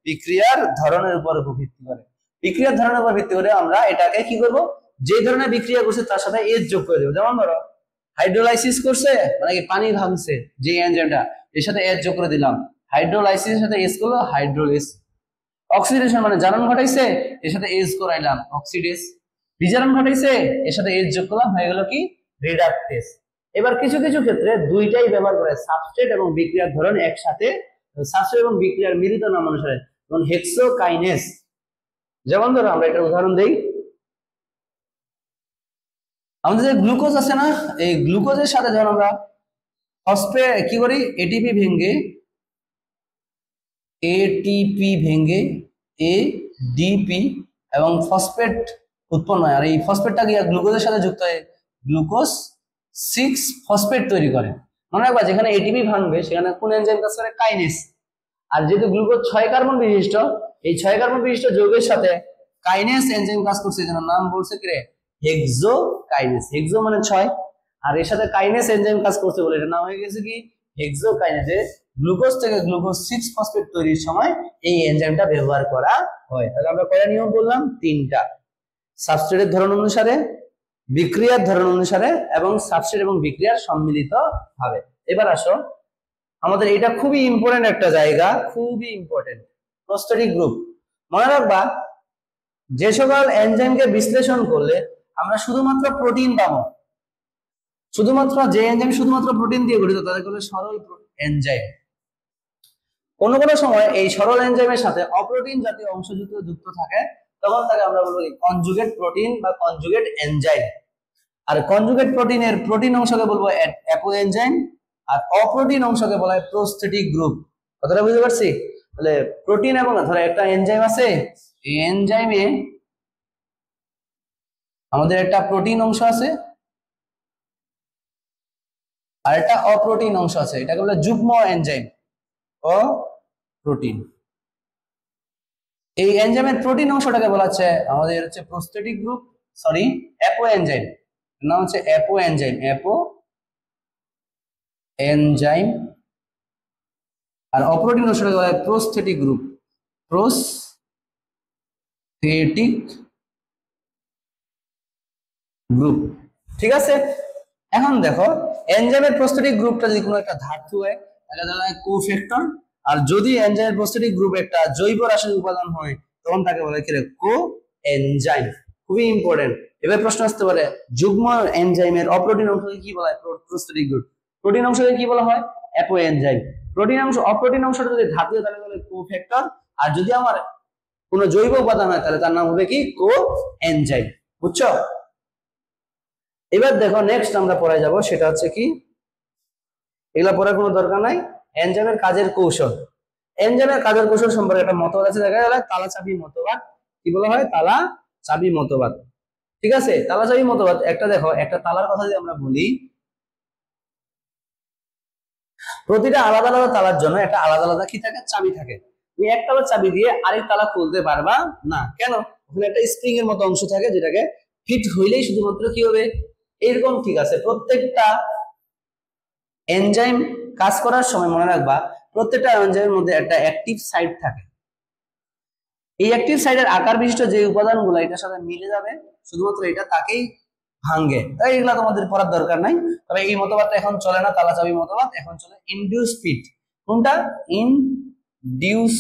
বিক্রিয়ার ধরনের উপর ভিত্তি করে। বিক্রিয়ার ধরনের উপর ভিত্তি করে আমরা এটাকে কি করব, যে ধরনের বিক্রিয়া করছে তার সাথে এস যোগ করে দেব। যেমন ধরো হাইড্রোলাইসিস করছে, মানে কি পানি ভাঙছে, যে এনজাইমটা, এর সাথে এস যোগ করে দিলাম। হাইড্রোলাইসিসের সাথে এস করলো হাইড্রোলিস। অক্সিডেশন মানে জারণ ঘটাইছে, এর সাথে এস করাইলাম অক্সিডেস। বিজারণ ঘটাইছে, এর সাথে এস যোগ করলাম, হয়ে গেল কি, রিডাকটেস। এবার কিছু কিছু ক্ষেত্রে দুইটাই ব্যবহার করে, সাবস্ট্রেট এবং বিক্রিয়ার ধরন একসাথে, সাবস্ট্রেট এবং বিক্রিয়ার মিলিত নাম অনুসারে। যেমন হেক্সোকাইনেস, যেমন ধরো আমরা একটা উদাহরণ দেই, আমাদের যে গ্লুকোজ আছে না, এই গ্লুকোজের সাথে যখন আমরা ফসফেট কি করি, এটিপি ভেঙে এডিপি এবং ফসফেট উৎপন্ন হয়। আর এই ফসফেটটা কি গ্লুকোজের সাথে যুক্ত হয়ে গ্লুকোজ 6 ফসফেট তৈরি করে। মনে রাখবা, যেখানে এটিপি ভাঙবে সেখানে কোন এনজাইম কাজ করে, কাইনেস। আর যেহেতু গ্লুকোজ 6 কার্বন বিশিষ্ট, এই 6 কার্বন বিশিষ্ট যৌগের সাথে কাইনেস এনজাইম কাজ করছে, এর নাম বলছে কি রে, হেক্সোকাইনেস। হেক্সো মানে 6, আর এর সাথে কাইনেস এনজাইম কাজ করছে বলে এটার নাম হয়ে গেছে কি, হেক্সোকাইনেজে গ্লুকোজ থেকে গ্লুকোজ 6 ফসফেট তৈরির সময় এই এনজাইমটা ব্যবহার করা হয়। তাহলে আমরা কয়টা নিয়ম বললাম? তিনটা। সাবস্ট্রেটের ধরন অনুসারে, বিক্রিয়ার ধরন অনুসারে এবং সাবস্ট্রেট এবং বিক্রিয়ার সম্মিলিত ভাবে। এবার আসো, আমাদের এটা খুবই ইম্পর্টেন্ট একটা জায়গা, খুবই ইম্পর্টেন্ট, প্রোস্টেটিক গ্রুপ। মনে রাখবা, যে সকল এনজাইমকে বিশ্লেষণ করলে আমরা শুধুমাত্র প্রোটিন পাবো, শুধুমাত্র যে এনজাইম শুধুমাত্র প্রোটিন দিয়ে গঠিত তাদেরকে বলে সরল এনজাইম। কোন কোন সময় এই সরল এনজাইমের সাথে অপ্রোটিন জাতীয় অংশ যুক্ত থাকে, তখন তাকে আমরা বলবো কনজুগেট প্রোটিন বা কনজুগেট এনজাইম। আর কনজুগেট প্রোটিনের প্রোটিন অংশকে বলবো অ্যাপো এনজাইম, আর অপ্রোটিন অংশকে বলা হয় প্রোস্টেটিক গ্রুপ। কথাটা বুঝতে পারছি? তাহলে প্রোটিন এবং ধরো একটা এনজাইম আছে, এই এনজাইমে আমাদের একটা প্রোটিন অংশ আছে আর একটা অপ্রোটিন অংশ আছে, এটাকে বলে যুগ্ম এনজাইম ও প্রোটিন। এই এনজাইমের প্রোটিন অংশটাকে বলা হচ্ছে আমাদের হচ্ছে prostatic group, sorry apo enzyme, নাম হচ্ছে অ্যাপো এনজাইম, অ্যাপো এনজাইম। আর অপ্রোটিন অংশটাকে বলা হয় প্রোস্থেটিক গ্রুপ, প্রোস্থেটিক গ্রুপ। ঠিক আছে? এখন দেখো, এনজাইমের প্রোস্থেটিক গ্রুপটা যদি কোনো একটা ধাতু হয় তাহলে তাহলে কোফ্যাক্টর, আর যদি এনজাইমের প্রোস্থেটিক গ্রুপ একটা জৈব রাসায়নিক উপাদান হয় তখন তাকে বলে কি কো এনজাইম। খুবই ইম্পর্টেন্ট। এবার প্রশ্ন আসতে পারে, যুগ্ম এনজাইমের অপ্রোটিন অংশকে কি বলা হয়? Prosthetic group. প্রোটিন অংশকে কি বলা হয়? Apo enzyme. প্রোটিন অংশ, অপ্রোটিন অংশটা যদি ধাতু হয় তাহলে বলে কোফ্যাক্টর, আর যদি আমার কোনো জৈব উপাদান হয় তাহলে তার নাম হবে কি কো এনজাইম। বুঝছো? এবার দেখো নেক্সট আমরা পড়ে যাব, সেটা হচ্ছে কি, এগুলা পড়ার কোনো দরকার নাই, এনজাইমের কাজের কৌশল। এনজাইমের কাজের কৌশল সম্পর্কে একটা মতবাদ আছে, দেখা গেল তালা চাবি মতবাদ। কি বলা হয়? তালা চাবি মতবাদ। ঠিক আছে? তালা চাবি মতবাদ একটা, দেখো একটা তালার কথা যদি আমরা বলি, প্রতিটা আলাদা আলাদা তালার জন্য একটা আলাদা আলাদা কি থাকে? চাবি থাকে। তুমি এক তালার চাবি দিয়ে আরেক তালা খুলতে পারবা না। কেন? ওখানে একটা স্প্রিং এর মতো অংশ থাকে যেটাকে ফিট হইলেই শুধুমাত্র কি হবে এরকম। ঠিক আছে? প্রত্যেকটা এনজাইম কাজ করার সময় মনে রাখবা, প্রত্যেকটা এনজাইমের মধ্যে একটা অ্যাক্টিভ সাইট থাকে। এই অ্যাক্টিভ সাইটের আকার বিশিষ্ট যে উপাদানগুলো এটার সাথে মিলে যাবে, শুধুমাত্র এটা তাকেই ভাঙে। তাই এগুলা তোমাদের পড়ার দরকার নাই। তবে এই মতবাদটা এখন চলে না, তালা চাবি মতবাদ, এখন চলে ইনডিউস ফিট। কোনটা? Induce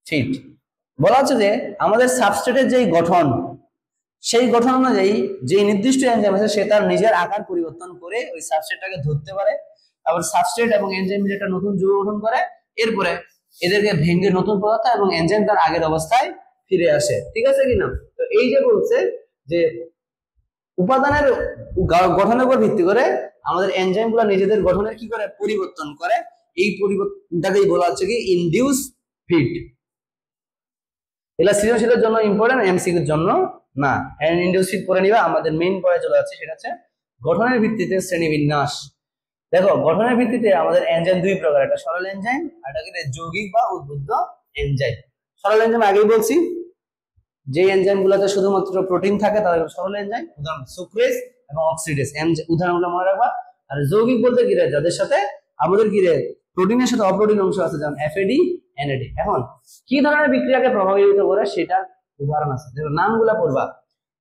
fit. বলা হচ্ছে যে আমাদের সাবস্ট্রেটের যেই গঠন, সেই গঠন অনুযায়ী যে নির্দিষ্ট এনজাইম আছে সে তার নিজের আকার পরিবর্তন করে ওই সাবস্ট্রেটটাকে ধরতে পারে। তারপর সাবস্ট্রেট এবং এনজাইম মিলে একটা নতুন যৌগ গঠন করে, এরপরে এদেরকে ভেঙে নতুন পদার্থ এবং এনজাইম তার আগের অবস্থায় ফিরে আসে। ঠিক আছে কিনা? তো এই যে বলছে যে উপাদানের গঠনের উপর ভিত্তি করে আমাদের এনজাইমগুলো নিজেদের গঠনের কি করে? পরিবর্তন করে। এই পরিবর্তনটাকেই বলা হচ্ছে কি ইনডিউস ফিট। এটা সৃজনশীলের জন্য ইম্পর্টেন্ট, এমসিকিউর জন্য না। ইনডিউস ফিট পড়ে নিবা। আমাদের মেইন পয়েন্টে চলে যাচ্ছে, সেটা হচ্ছে গঠনের ভিত্তিতে শ্রেণীবিন্যাস। দেখো, গঠনের ভিত্তিতে আমাদের এনজাইম দুই প্রকার, একটা সরল এনজাইম আর একটা যৌগিক বা উদ্বুদ্ধ এনজাইম। সরল এনজাইম আগেই বলছি, যে এনজাইমগুলোতে শুধুমাত্র প্রোটিন থাকে তাদের সরল এনজাইম, উদাহরণ সুক্রেজ এবং অক্সিডেজ, উদাহরণগুলো মনে রাখবা। আর যৌগিক বলতে কি রে? যাদের সাথে আমাদের কি রে প্রোটিনের সাথে অপ্রোটিন অংশ আছে, যেমন এফএডি, এনএডি। এখন কি ধরনের বিক্রিয়াকে প্রভাবিত করে সেটার উদাহরণ আছে, যেমন নামগুলো পড়বা।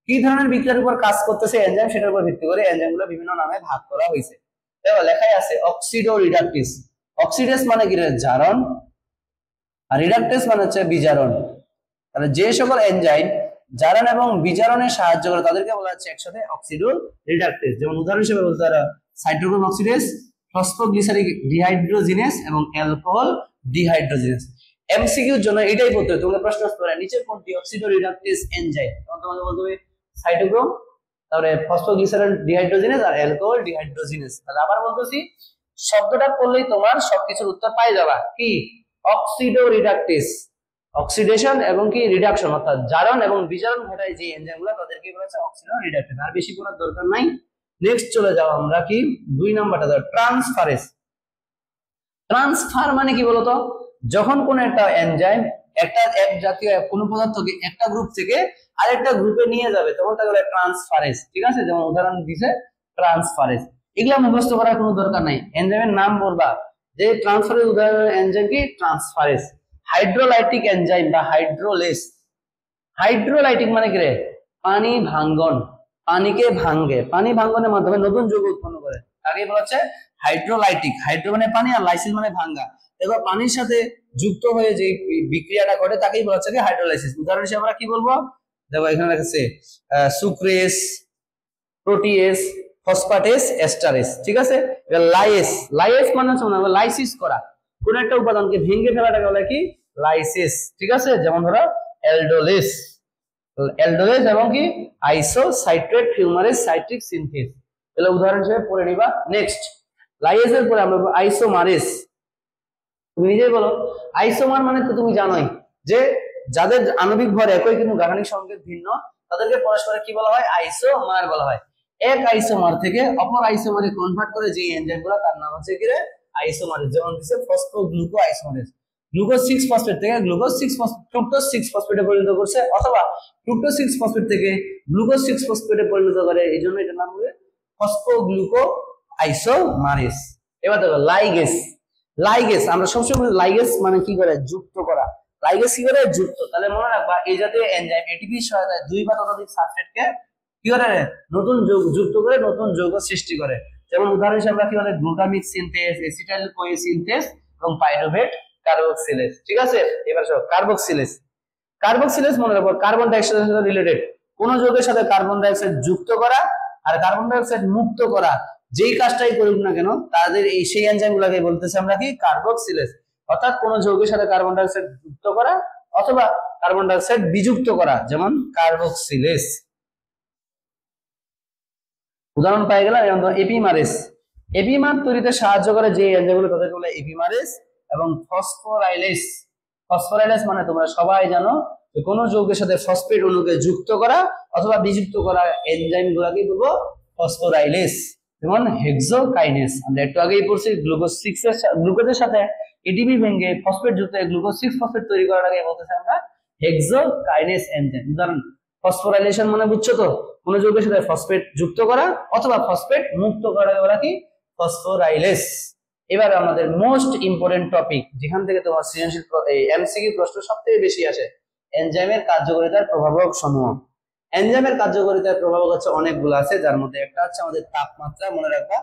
কি ধরনের বিক্রিয়ার উপর কাজ করতেছে এনজাইম সেটার উপর ভিত্তি করে এনজাইমগুলো বিভিন্ন নামে ভাগ করা হয়েছে। দেখো লেখাই আছে অক্সিডো রিডাকটিস। অক্সিডেজ মানে কি রে? জারণ, আর রিডাকটেস মানে হচ্ছে বিজারণ। তাহলে যে সকল এনজাইম জারণ এবং বিজারণে সাহায্য করে তাদেরকে বলা হচ্ছে একসাথে অক্সিডো রিডাকটেস। যেমন উদাহরণ হিসেবে বলতে পারো সাইটোক্রোম অক্সিডেজ, ফসফোগ্লিসারিক ডিহাইড্রোজিনেস এবং অ্যালকোহল ডিহাইড্রোজিনেস। এমসিকিউর জন্য এটাই পড়তে হবে। তোমরা প্রশ্ন আসতে পারে নিচে কোনটি অক্সিডো রিডাকটেস এনজাইম, তখন তোমাকে বলতে হবে সাইটোক্রোম, তারপরে ফসফোগ্লিসারিক ডিহাইড্রোজিনেস আর অ্যালকোহল ডিহাইড্রোজিনেস। তাহলে আবার বলতেছি, শব্দটা পড়লেই তোমার সবকিছুর উত্তর পাই যাবা। কি? অক্সিডো রিডাকটেস, অক্সিডেশন এবং কি রিডাকশন, অর্থাৎ জারণ এবং বিজারণ ঘটায় যে এনজাইমগুলো তাদেরকে বলা হচ্ছে অক্সিডো রিডাকটেস। আর বেশি পড়ার দরকার নাই। নেক্সট চলে যাও আমরা কি 2 নাম্বারটা, ট্রান্সফারেজ। ট্রান্সফার মানে কি বলতো? যখন কোন একটা এনজাইম একটা এক জাতীয় কোনো পদার্থকে একটা গ্রুপ থেকে আরেকটা গ্রুপে নিয়ে যাবে তখন তাকে বলে ট্রান্সফারেজ। ঠিক আছে? যেমন উদাহরণ দিছে ট্রান্সফারেজ। এগুলা মুখস্থ করার কোনো দরকার নাই, এনজাইমের নাম বলবা। যে ট্রান্সফারেজ উদাহরণ এনজাইম কি ট্রান্সফারেজ। হাইড্রোলাইটিক এনজাইম বা হাইড্রোলেস। হাইড্রোলাইটিক মানে কি রে? পানি ভাঙ্গন, পানিকে ভাঙ্গে, পানি ভাঙ্গনের মাধ্যমে নতুন যৌগ উৎপন্ন করে, তাকেই বলা হচ্ছে হাইড্রোলাইটিক। হাইড্রো মানে পানি আর লাইসিস মানে ভাঙ্গা। এবার পানির সাথে যুক্ত হয়ে যে বিক্রিয়াটা ঘটে তাকেই বলা হচ্ছে হাইড্রোলাইসিস। উদাহরণ হিসেবে আমরা কি বলবো? দেখো এখানে লেখা সুক্রেস, প্রোটিয়েস, ফসফেটেস, এস্টারেস। ঠিক আছে। এটা লাইস, লাইস মানে হচ্ছে লাইসিস করা, কোন একটা উপাদানকে ভেঙে ফেলাটাকে বলে কি লাইসিস। ঠিক আছে। যেমন ধরো অ্যালডোলেস, অ্যালডোলেস এবং কি আইসোসাইট্রেট ফিউমারেজ সাইট্রিক সিনথেস, এগুলো উদাহরণ হিসেবে পড়ে নিবা। নেক্সট লাইসের পরে আমরা আইসোমারেস। তুমি নিজেই বলো আইসোমার মানে তো তুমি জানোই যে যাদের আণবিক ভর একই কিন্তু গাঠনিক সংকেত ভিন্ন তাদেরকে পরস্পরে কি বলা হয়? আইসোমার বলা হয়। এক আইসোমার থেকে অপর আইসোমারে কনভার্ট করে যে এনজাইমগুলো তার নাম হচ্ছে কি রে? আইসোমারেজ। যেমন দিছে ফসফোগ্লুকো আইসোমারেজ, গ্লুকোজ 6 ফসফেট থেকে গ্লুকোজ 6 ফ্রুক্টোজ 6 ফসফেটে পরিণত করছে, অথবা ফ্রুক্টোজ 6 ফসফেট থেকে গ্লুকোজ 6 ফসফেটে পরিণত করে, এইজন্য এটার নাম হবে ফসফোগ্লুকো আইসোমারেজ। এবার দেখো লাইগেস। লাইগেস আমরা সবসময় লাইগেস মানে কি করে? যুক্ত করা। লাইগেস কি করে? যুক্ত। তাহলে মনে রাখবা এই জাতীয় এনজাইম এটিপির সহায়তায় দুই বা ততোধিক সাবস্ট্রেটকে কি করে? নতুন যৌগ যুক্ত করে নতুন যৌগ সৃষ্টি করে। যেমন উদাহরণ হিসেবে আমরা কি বলে? Glutamic synthase, acetyl Koi synthase এবং পাইরুভেট কার্বক্সিলেজ। ঠিক আছে। এবার সব কার্বক্সিলেজ। কার্বক্সিলেজ মনে রাখবো কার্বন ডাই অক্সাইডের সাথে রিলেটেড। কোন যৌগের সাথে কার্বন ডাই অক্সাইড যুক্ত করা আর কার্বন ডাই অক্সাইড মুক্ত করা, যেই কাজটাই করুক না কেন তাদের এই সেই এনজাইমগুলোকে বলতেছে আমরা কি কার্বক্সিলেজ। অর্থাৎ কোন যৌগের সাথে কার্বন ডাই অক্সাইড যুক্ত করা অথবা কার্বন ডাই অক্সাইড বিযুক্ত করা, যেমন কার্বক্সিলেজ। উদাহরণ পাই গেলাম যেমন এপিমারেজ। এপিমার তৈরিতে সাহায্য করে যে এনজাইমগুলো তাদেরকে বলে এপিমারেজ। এবং ফসফোরাইলেজ। ফসফোরাইলেজ মানে তোমরা সবাই জানো যে কোন যৌগের সাথে ফসফেট অণুকে যুক্ত করা অথবা বিযুক্ত করা এনজাইমগুলোকে বলবো ফসফোরাইলেজ। যেমন হেক্সোকাইনেজ, আমরা একটু আগেই পড়ছি গ্লুকোজ 6 এর গ্লুকোজের সাথে এটিপি ভেঙে ফসফেট যুক্ত গ্লুকোজ 6 ফসফেট তৈরি করাটাকে বলতেছে আমরা হেক্সোকাইনেজ এনজাইম। উদাহরণ ফসফোরাইলেশন মানে বুঝছো তো? কোন যৌগের সাথে ফসফেট যুক্ত করা অথবা ফসফেট মুক্ত করাকে বলা কি ফসফোরাইলেজ। এবার আমাদের মোস্ট ইম্পর্টেন্ট টপিক, যেখান থেকে তোমার সৃজনশীল এমসিকিউ প্রশ্ন সবথেকে বেশি আসে, এনজাইমের কার্যকারিতার প্রভাবক সমূহ। এনজাইমের কার্যকারিতার প্রভাবক হচ্ছে অনেকগুলো আছে, যার মধ্যে একটা হচ্ছে আমাদের তাপমাত্রা। মনে রাখবা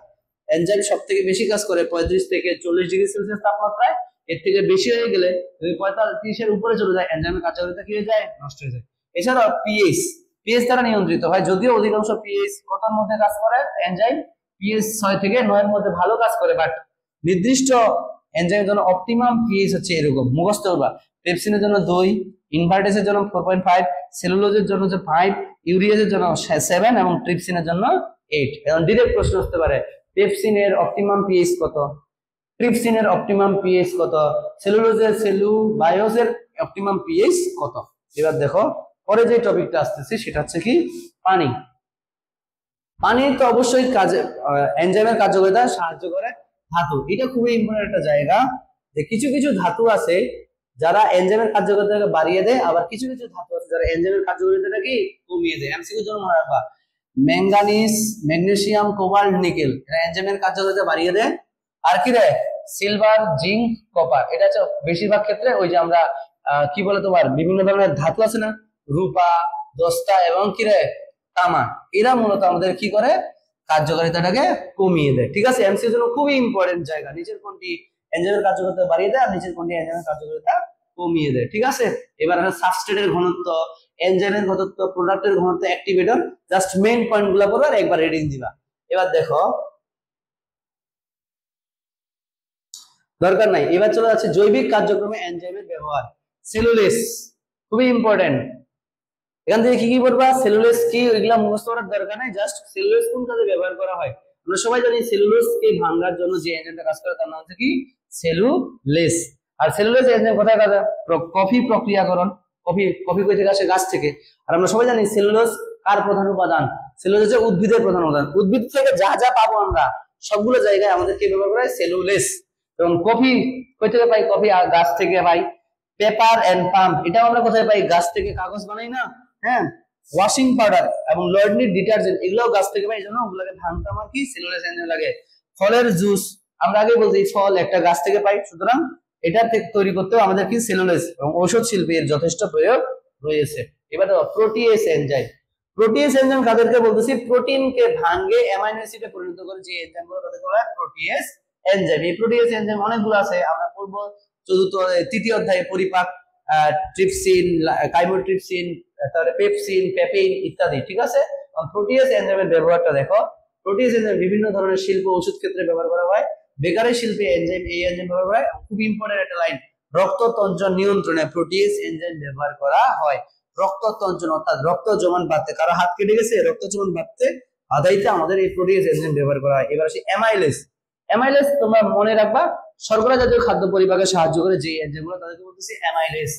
এনজাইম সবথেকে বেশি কাজ করে 35 থেকে 40 ডিগ্রি সেলসিয়াস তাপমাত্রায়। এর থেকে বেশি হয়ে গেলে যদি 45 এর উপরে চলে যায় এনজাইমের কার্যকারিতা কি হয়ে যায়? নষ্ট হয়ে যায়। এছাড়াও পিএইচ, পিএইচ দ্বারা নিয়ন্ত্রিত হয়, যদিও অধিকাংশ পিএইচ কতর মধ্যে কাজ করে এনজাইম? পিএইচ 6 থেকে 9 এর মধ্যে ভালো কাজ করে, বাট নির্দিষ্ট এনজাইমের জন্য অপটিমাম পিএইচ হচ্ছে এরকম, মুখস্থ করবা। পেপসিনের জন্য 2, ইনভার্টেসের জন্য 4.5, সেলুলোজের জন্য 5, ইউরিয়াজের জন্য 7 এবং ট্রিপসিনের জন্য 8। এখন ডাইরেক্ট প্রশ্ন আসতে পারে পেপসিনের অপটিমাম পিএইচ কত, ট্রিপসিনের অপটিমাম পিএইচ কত, সেলুলোজের সেলুবায়োজের অপটিমাম পিএইচ কত। এবার দেখো পরে যে টপিকটা আসতেছে সেটা হচ্ছে কি পানি। পানি তো অবশ্যই কাজে এনজাইমের কার্যকারিতা সাহায্য করে। ধাতু, এটা খুবই ইম্পর্টেন্ট একটা জায়গা, যে কিছু কিছু ধাতু আছে যারা এনজাইমের কার্যকারিতাকে বাড়িয়ে দেয়, আবার কিছু কিছু ধাতু আছে যারা এনজাইমের কার্যকারিতাকে কি কমিয়ে দেয়। এমসিকিউ জন্য মনে রাখবা ম্যাঙ্গানিজ, ম্যাগনেসিয়াম, কোবাল্ট, নিকেল এরা এনজাইমের কার্যকারিতা বাড়িয়ে দেয়। আর কি রে? সিলভার, জিঙ্ক, কপার, এটা হচ্ছে বেশিরভাগ ক্ষেত্রে ওই যে আমরা কি বলে তোমার বিভিন্ন ধরনের ধাতু আছে না, রূপা, দস্তা এবং কি রে তামা, এরা মূলত আমাদের কি করে? কার্যকারিতাটাকে কমিয়ে দেয়। ঠিক আছে। এমসিকিউ জন্য খুবই ইম্পর্টেন্ট জায়গা, নিচের কোনটি এনজাইমের কার্যকারিতা বাড়িয়ে দেয় আর নিচের কোনটি এনজাইমের কার্যকারিতা কমিয়ে দেয়। ঠিক আছে। এবার সাবস্ট্রেটের ঘনত্ব, এনজাইমের ঘনত্ব, প্রোডাক্টের ঘনত্ব, অ্যাক্টিভেটর, জাস্ট মেইন পয়েন্টগুলো পড়বে আর একবার রিডিং দিবা। এবার দেখো দরকার নাই, এবার চলে যাচ্ছে জৈবিক কার্যক্রমে এনজাইমের ব্যবহার। সেলুলোজ খুবই ইম্পর্টেন্ট, এখান থেকে কি কি পড়বা? সেলুলোজ কি, এগুলা মুখস্থ করার দরকার নাই, জাস্ট সেলুলোজ কোন কাজে ব্যবহার করা হয়। আমরা সবাই জানি সেলুলোজকে ভাঙার জন্য যে এনজাইমটা কাজ করে তার নাম হচ্ছে কি সেলুলোজ। আর সেলুলোজ এনজাইম কোথায় কাজ? কফি প্রক্রিয়াকরণ। কফি কই থেকে আসে? গাছ থেকে। আর আমরা সবাই জানি সেলুলোজ কার প্রধান উপাদান? সেলুলোজ হচ্ছে উদ্ভিদের প্রধান উপাদান। উদ্ভিদ থেকে যা যা পাবো আমরা সবগুলো জায়গায় আমাদেরকে ব্যবহার করা হয় সেলুলোজ। এবং কফি কই থেকে পাই? কফি গাছ থেকে পাই। পেপার এন্ড পাম, এটা আমরা কোথায় পাই? গাছ থেকে কাগজ বানাই না? হ্যাঁ। ওয়াশিং পাউডার এবং লর্ডনির ডিটারজেন্ট এগুলোও গাছ থেকে পাই, এই জন্য ওগুলোকে ভাঙতে আমার কি সেলুলোজ এনজাইম লাগে। ফলের জুস আমরা আগে বলছি ফল একটা গাছ থেকে পাই, সুতরাং এটা থেকে তৈরি করতেও আমাদের কি সেলুলোজ এবং ঔষধ শিল্পে এর যথেষ্ট প্রয়োগ রয়েছে। এবার দেখো প্রোটিয়েজ এনজাইম। প্রোটিয়েজ এনজাইম কাদেরকে বলতেছি? প্রোটিনকে ভাঙে অ্যামাইনো অ্যাসিডে পরিণত করে যে এনজাইমগুলো তাদেরকে বলা হয় প্রোটিয়েজ এনজাইম। এই প্রোটিয়েজ এনজাইম অনেকগুলো আছে, আমরা পড়ব তৃতীয় অধ্যায়ে পরিপাক, ট্রিপসিন, কাইমোট্রিপসিন, তারপরে পেপসিন, পেপেইন ইত্যাদি। ঠিক আছে, প্রোটিয়েজ এনজাইমের ব্যবহারটা দেখো। প্রোটিয়েজ এনজাইম বিভিন্ন ধরনের শিল্প ওষুধ ক্ষেত্রে ব্যবহার করা হয়, বেকারি শিল্পে এনজাইম এই এনজাইম ব্যবহার করা হয়। খুব ইম্পর্টেন্ট একটা লাইন, রক্ততঞ্চন নিয়ন্ত্রণে প্রোটিয়েজ এনজাইম ব্যবহার করা হয়। রক্ততঞ্চন অর্থাৎ রক্ত জমাট বাঁধতে, কারো হাত কেটে গেছে রক্ত জমাট বাঁধতে বাধাইতে আমাদের এই প্রোটিয়েজ এনজাইম ব্যবহার করা হয়। এবার আসি অ্যামাইলেজ। অ্যামাইলেজ তোমরা মনে রাখবা শর্করা জাতীয় খাদ্য পরিপাকে সাহায্য করে যে এনজাইমগুলো তাদেরকে বলতেছি অ্যামাইলেজ।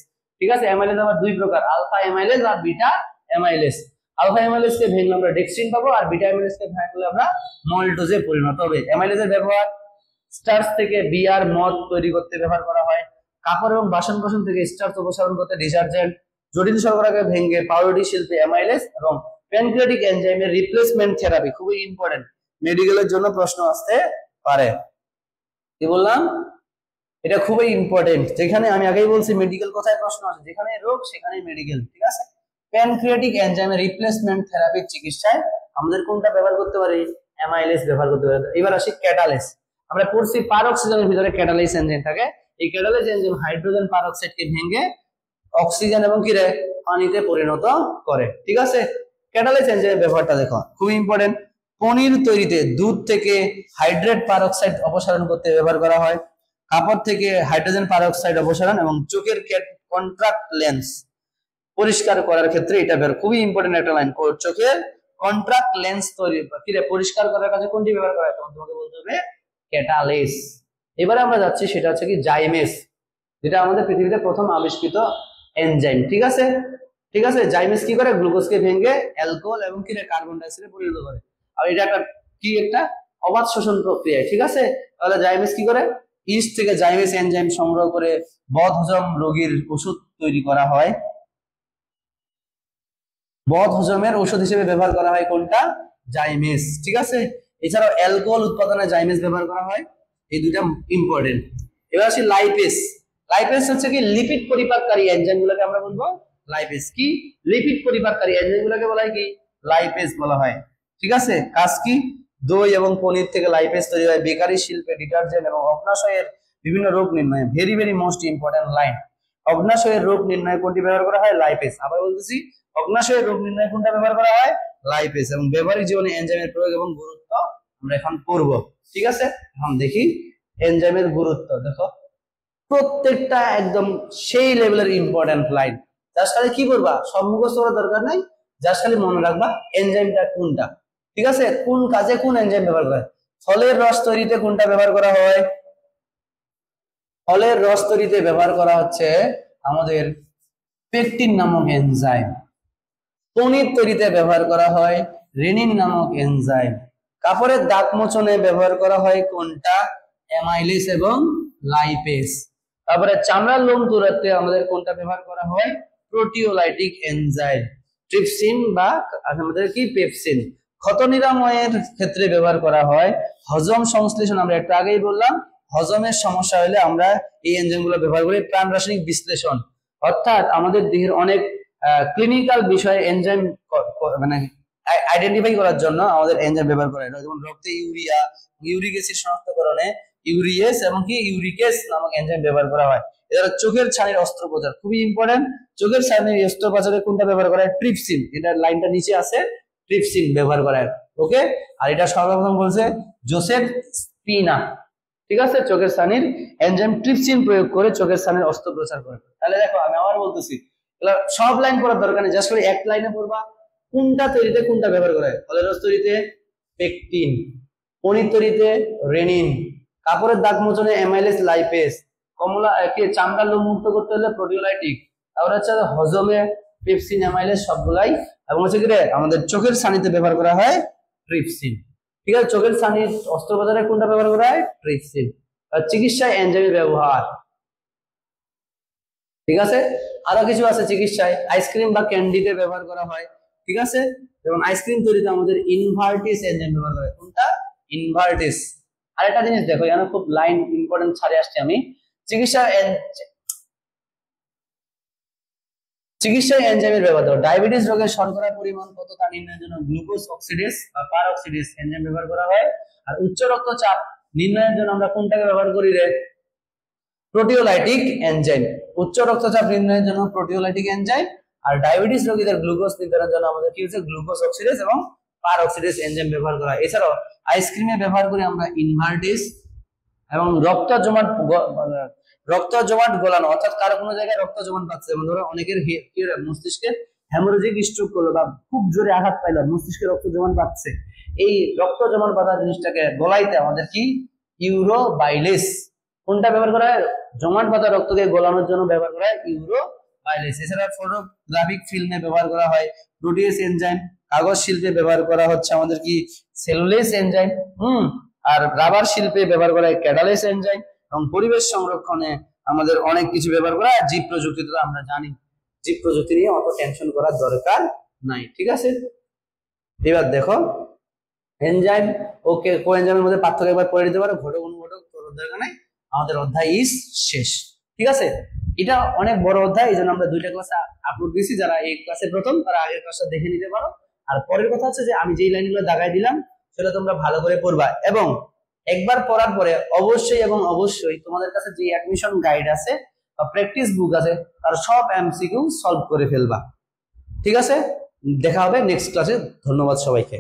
ঠিক আছে, অ্যামাইলেজ আবার দুই প্রকার, আলফা অ্যামাইলেজ আর বিটা অ্যামাইলেজ। আলফা অ্যামাইলেজকে ভেঙে আমরা ডেক্সট্রিন পাবো, আর বিটা অ্যামাইলেজকে ভাঙলে আমরা মল্টোজে পরিণত হবে। অ্যামাইলেজের ব্যবহার স্টার্চ থেকে বিয়ার, মদ তৈরি করতে ব্যবহার করা হয়। কাপড় এবং বাসন কোসন থেকে স্টার্চ অপসারণ করতে ডিটারজেন্ট। জটিল শর্করাকে ভেঙে পাউরুটি শিল্পে অ্যামাইলেজ এবং প্যানক্রিয়াটিক এনজাইমের রিপ্লেসমেন্ট থেরাপি। খুবই ইম্পর্টেন্ট, মেডিকেলের জন্য প্রশ্ন আসতে পারে। কি বললাম? এটা খুবই ইম্পর্টেন্ট। যেখানে আমি আগেই বলছি মেডিকেল কোথায় প্রশ্ন আসে, যেখানে রোগ সেখানেই মেডিকেল। ঠিক আছে, প্যানক্রিয়াটিক এনজাইমের রিপ্লেসমেন্ট থেরাপির চিকিৎসায় আমাদের কোনটা ব্যবহার করতে পারি? অ্যামাইলেজ ব্যবহার করতে পারি। এবার আসি ক্যাটালেজ। আমরা পড়ছি পারঅক্সিজেনের ভিতরে ক্যাটালেজ এনজাইম থাকে। এই ক্যাটালেজ এনজাইম হাইড্রোজেন পারঅক্সাইডকে ভেঙে অক্সিজেন এবং কি রে পানিতে পরিণত করে। ঠিক আছে, ক্যাটালেজ এনজাইমের ব্যবহারটা দেখো, খুবই ইম্পর্টেন্ট। পনির তৈরিতে দুধ থেকে হাইড্রেট পারঅক্সাইড অপসারণ করতে ব্যবহার করা হয়। কাপড় থেকে হাইড্রোজেন পারঅক্সাইড অপসারণ এবং চোখের কন্ট্রাক্ট লেন্স পরিষ্কার করার ক্ষেত্রে এটা খুবই ইম্পর্টেন্ট একটা লাইন। চোখের কন্ট্রাক্ট লেন্স তৈরি পরিষ্কার করার কাজে কোনটি ব্যবহার করা হয়? তোমাকে বলতে হবে ক্যাটালেজ। এবারে আমরা যাচ্ছি, সেটা হচ্ছে কি জাইমেস, যেটা আমাদের পৃথিবীতে প্রথম আবিষ্কৃত এনজাইম। ঠিক আছে, ঠিক আছে, জাইমেস কি করে? গ্লুকোজকে ভেঙে অ্যালকোহল এবং কি কার্বন ডাই অক্সাইডে পরিণত করে। আর এটা একটা কি একটা অবাধ শোষণ প্রক্রিয়া। ঠিক আছে, তাহলে জাইমেস কি করে? ইস্ট থেকে জাইমেস এনজাইম সংগ্রহ করে বদহজম রোগীর ওষুধ তৈরি করা হয়। বদহজমের ওষুধ হিসেবে ব্যবহার করা হয় কোনটা? জাইমেস। ঠিক আছে, এছাড়াও অ্যালকোহল উৎপাদনে জাইমেস ব্যবহার করা হয়। এই দুইটা ইম্পর্টেন্ট। এবার আসি লাইপেস। লাইপেস হচ্ছে কি লিপিড পরিপাককারী এনজাইমগুলোকে আমরা বলবো লাইপেস। কি লিপিড পরিপাককারী এনজাইমগুলোকে বলা হয় কি? লাইপেস বলা হয়। ঠিক আছে, কাজ কি? দই এবং পনির থেকে লাইপেস তৈরি হয়। বেকারি শিল্পে ডিটারজেন্ট এবং অগ্নাশয়ের বিভিন্ন রোগ নির্ণয়ে, very very most important line, অগ্নাশয়ের রোগ নির্ণয়ে কোনটি ব্যবহার করা হয়? লাইপেস। আবার বলতেছি, অগ্নাশয়ের রোগ নির্ণয়ে কোনটা ব্যবহার করা হয়? লাইপেস। এবং ব্যবহারিক জীবনে এনজাইমের প্রয়োগ এবং গুরুত্ব আমরা এখন পড়ব। ঠিক আছে, এখন দেখি এনজাইমের গুরুত্ব। দেখো প্রত্যেকটা একদম সেই লেভেলের ইম্পর্টেন্ট লাইন। জাস্ট খালি কি করবা, সব মুখস্থ করার দরকার নাই, জাস্ট খালি মনে রাখবা এনজাইমটা কোনটা। ঠিক আছে, কোন কাজে কোন এনজাইম ব্যবহার করা হয়? ফলের রস তৈরিতে কোনটা ব্যবহার করা হয়? ফলের রস তৈরিতে ব্যবহার করা হচ্ছে আমাদের পেকটিন নামক এনজাইম। পনির তৈরিতে ব্যবহার করা হয় রেনিন নামক এনজাইম। কাপড়ের দাগ মোচনে ব্যবহার করা হয় কোনটা? অ্যামাইলেজ এবং লাইপেস। তারপরে চামড়ার লোম তুলাতে আমাদের কোনটা ব্যবহার করা হয়? প্রোটিওলাইটিক এনজাইম, ট্রিপসিন বা আমাদের কি পেপসিন। ক্ষত নিরাময়ের ক্ষেত্রে ব্যবহার করা হয় হজম সংশ্লেষণ। আমরা একটু আগেই বললাম, হজমের সমস্যা হলে আমরা এই এনজাইমগুলো ব্যবহার করি। প্রাণ রাসায়নিক বিশ্লেষণ, অর্থাৎ আমাদের দেহের অনেক ক্লিনিক্যাল বিষয়ে এনজাইম মানে আইডেন্টিফাই করার জন্য আমাদের এনজাইম ব্যবহার করা হয়। যেমন রক্তে ইউরিয়া, ইউরিক অ্যাসিড শনাক্তকরণে ইউরিয়েস এবং কি ইউরিকেস নামক এনজাইম ব্যবহার করা হয়। এছাড়া চোখের ছানির অস্ত্রোপচার, খুবই ইম্পর্টেন্ট। চোখের ছানির অস্ত্রোপচারে কোনটা ব্যবহার করা হয়? ট্রিপসিন। এটা লাইনটা নিচে আছে, ট্রিপসিন ব্যবহার করা হয়। ওকে, আর এটা সর্বপ্রথম বলছে জোসেফ স্পিনা। ঠিক আছে, চোখের ছানির এনজাইম ট্রিপসিন প্রয়োগ করে চোখের ছানির অস্ত্রোপচার করে। তাহলে দেখো আমি আবার বলতেছি, সব লাইন পড়ার দরকার নেই, জাস্ট করে এক লাইনে পড়বা কোনটা তৈরিতে কোনটা ব্যবহার করা হয়। ফলের রস তৈরিতে পেকটিন, পনির তৈরিতে রেনিন, কাপড়ের দাগ মোচনে অ্যামাইলেজ লাইপেস, কমলা চামড়ার লোম মুক্ত করতে হলে প্রোটিওলাইটিক, তারপরে হচ্ছে হজমে পেপসিন, অ্যামাইলেজ সবগুলাই, এবং হচ্ছে কি আমাদের চোখের ছানিতে ব্যবহার করা হয় ট্রিপসিন। ঠিক আছে, চোখের ছানির অস্ত্রোপচারে কোনটা ব্যবহার করা হয়? ট্রিপসিন। আর চিকিৎসায় এনজাইমের ব্যবহার। ঠিক আছে, আরো কিছু আছে চিকিৎসায়। আইসক্রিম বা ক্যান্ডিতে ব্যবহার করা হয়, ঠিক আছে। যেমন আইসক্রিম তৈরিতে আমাদের ইনভার্টিস এনজাইম ব্যবহার করে, কোনটা? ইনভার্টিস। আরেকটা জিনিস দেখো, এখানে খুব লাইন ইম্পর্টেন্ট ছাড়ে আসছে আমি। চিকিৎসায় এনজাইমের ব্যবহার দেখো, ডায়াবেটিস রোগের শর্করার পরিমাণ কত তা নির্ণয়ের জন্য গ্লুকোজ অক্সিডেজ বা পারঅক্সিডেজ এনজাইম ব্যবহার করা হয়। আর উচ্চ রক্তচাপ নির্ণয়ের জন্য আমরা কোনটাকে ব্যবহার করি রে? Proteolytic enzyme. উচ্চ রক্তচাপ নির্ণয়ের জন্য প্রোটিওলাইটিক এনজাইম, আর ডায়াবেটিস রোগীদের গ্লুকোজ নির্ধারণের জন্য আমাদের কি হচ্ছে? গ্লুকোজ অক্সিডেজ এবং পারঅক্সিডেজ এনজাইম ব্যবহার করা হয়। এছাড়াও আইসক্রিমে ব্যবহার করি আমরা ইনভার্টিস, এবং রক্ত জমাট গোলানো, অর্থাৎ কারো কোনো জায়গায় রক্ত জমাট পাচ্ছে, যেমন ধরো অনেকের মস্তিষ্কের হ্যামোরেজিক স্ট্রোক করলো বা খুব জোরে আঘাত পাইলো, মস্তিষ্কে রক্ত জমাট পাচ্ছে, এই রক্ত জমাট বাঁধা জিনিসটাকে গলাইতে আমাদের কি? ইউরোবাইলিস। কোনটা ব্যবহার করা হয়? জমাট বাঁধা রক্তকে গলানোর জন্য ব্যবহার করা হয় ইউরোবাইলিস। এছাড়া ফটোগ্রাফিক ফিল্মে ব্যবহার করা হয় প্রোটিয়েজ এনজাইম, কাগজ শিল্পে ব্যবহার করা হচ্ছে আমাদের কি? Cellulose enzyme. আর রাবার শিল্পে ব্যবহার করা হয় ক্যাটালেস এনজাইম, এবং পরিবেশ সংরক্ষণে আমাদের অনেক কিছু ব্যবহার করা হয়। জীব প্রযুক্তি তো আমরা জানি, জীব প্রযুক্তি নিয়ে অত টেনশন করার দরকার নাই, ঠিক আছে। এবার দেখো এনজাইম ওকে কোএনজাইমের মধ্যে পার্থক্য একবার পড়ে দিতে পারো, ঘটক অনুঘটক তোর দরকার নাই, আমাদের অধ্যায় ইজ শেষ, ঠিক আছে। এটা অনেক বড় অধ্যায়, এই জন্য আমরা 2টা ক্লাস আপলোড দিয়েছি, যারা এই ক্লাসের প্রথম তারা আগের ক্লাসটা দেখে নিতে পারো। আর পরের কথা হচ্ছে যে আমি যেই লাইনগুলো দাগাই দিলাম সেটা তোমরা ভালো করে পড়বা, এবং একবার পড়ার পরে অবশ্যই এবং অবশ্যই তোমাদের কাছে যে অ্যাডমিশন গাইড আছে বা প্র্যাকটিস বুক আছে তার সব এমসিকিউ সলভ করে ফেলবা, ঠিক আছে। দেখা হবে নেক্সট ক্লাসে। ধন্যবাদ সবাইকে।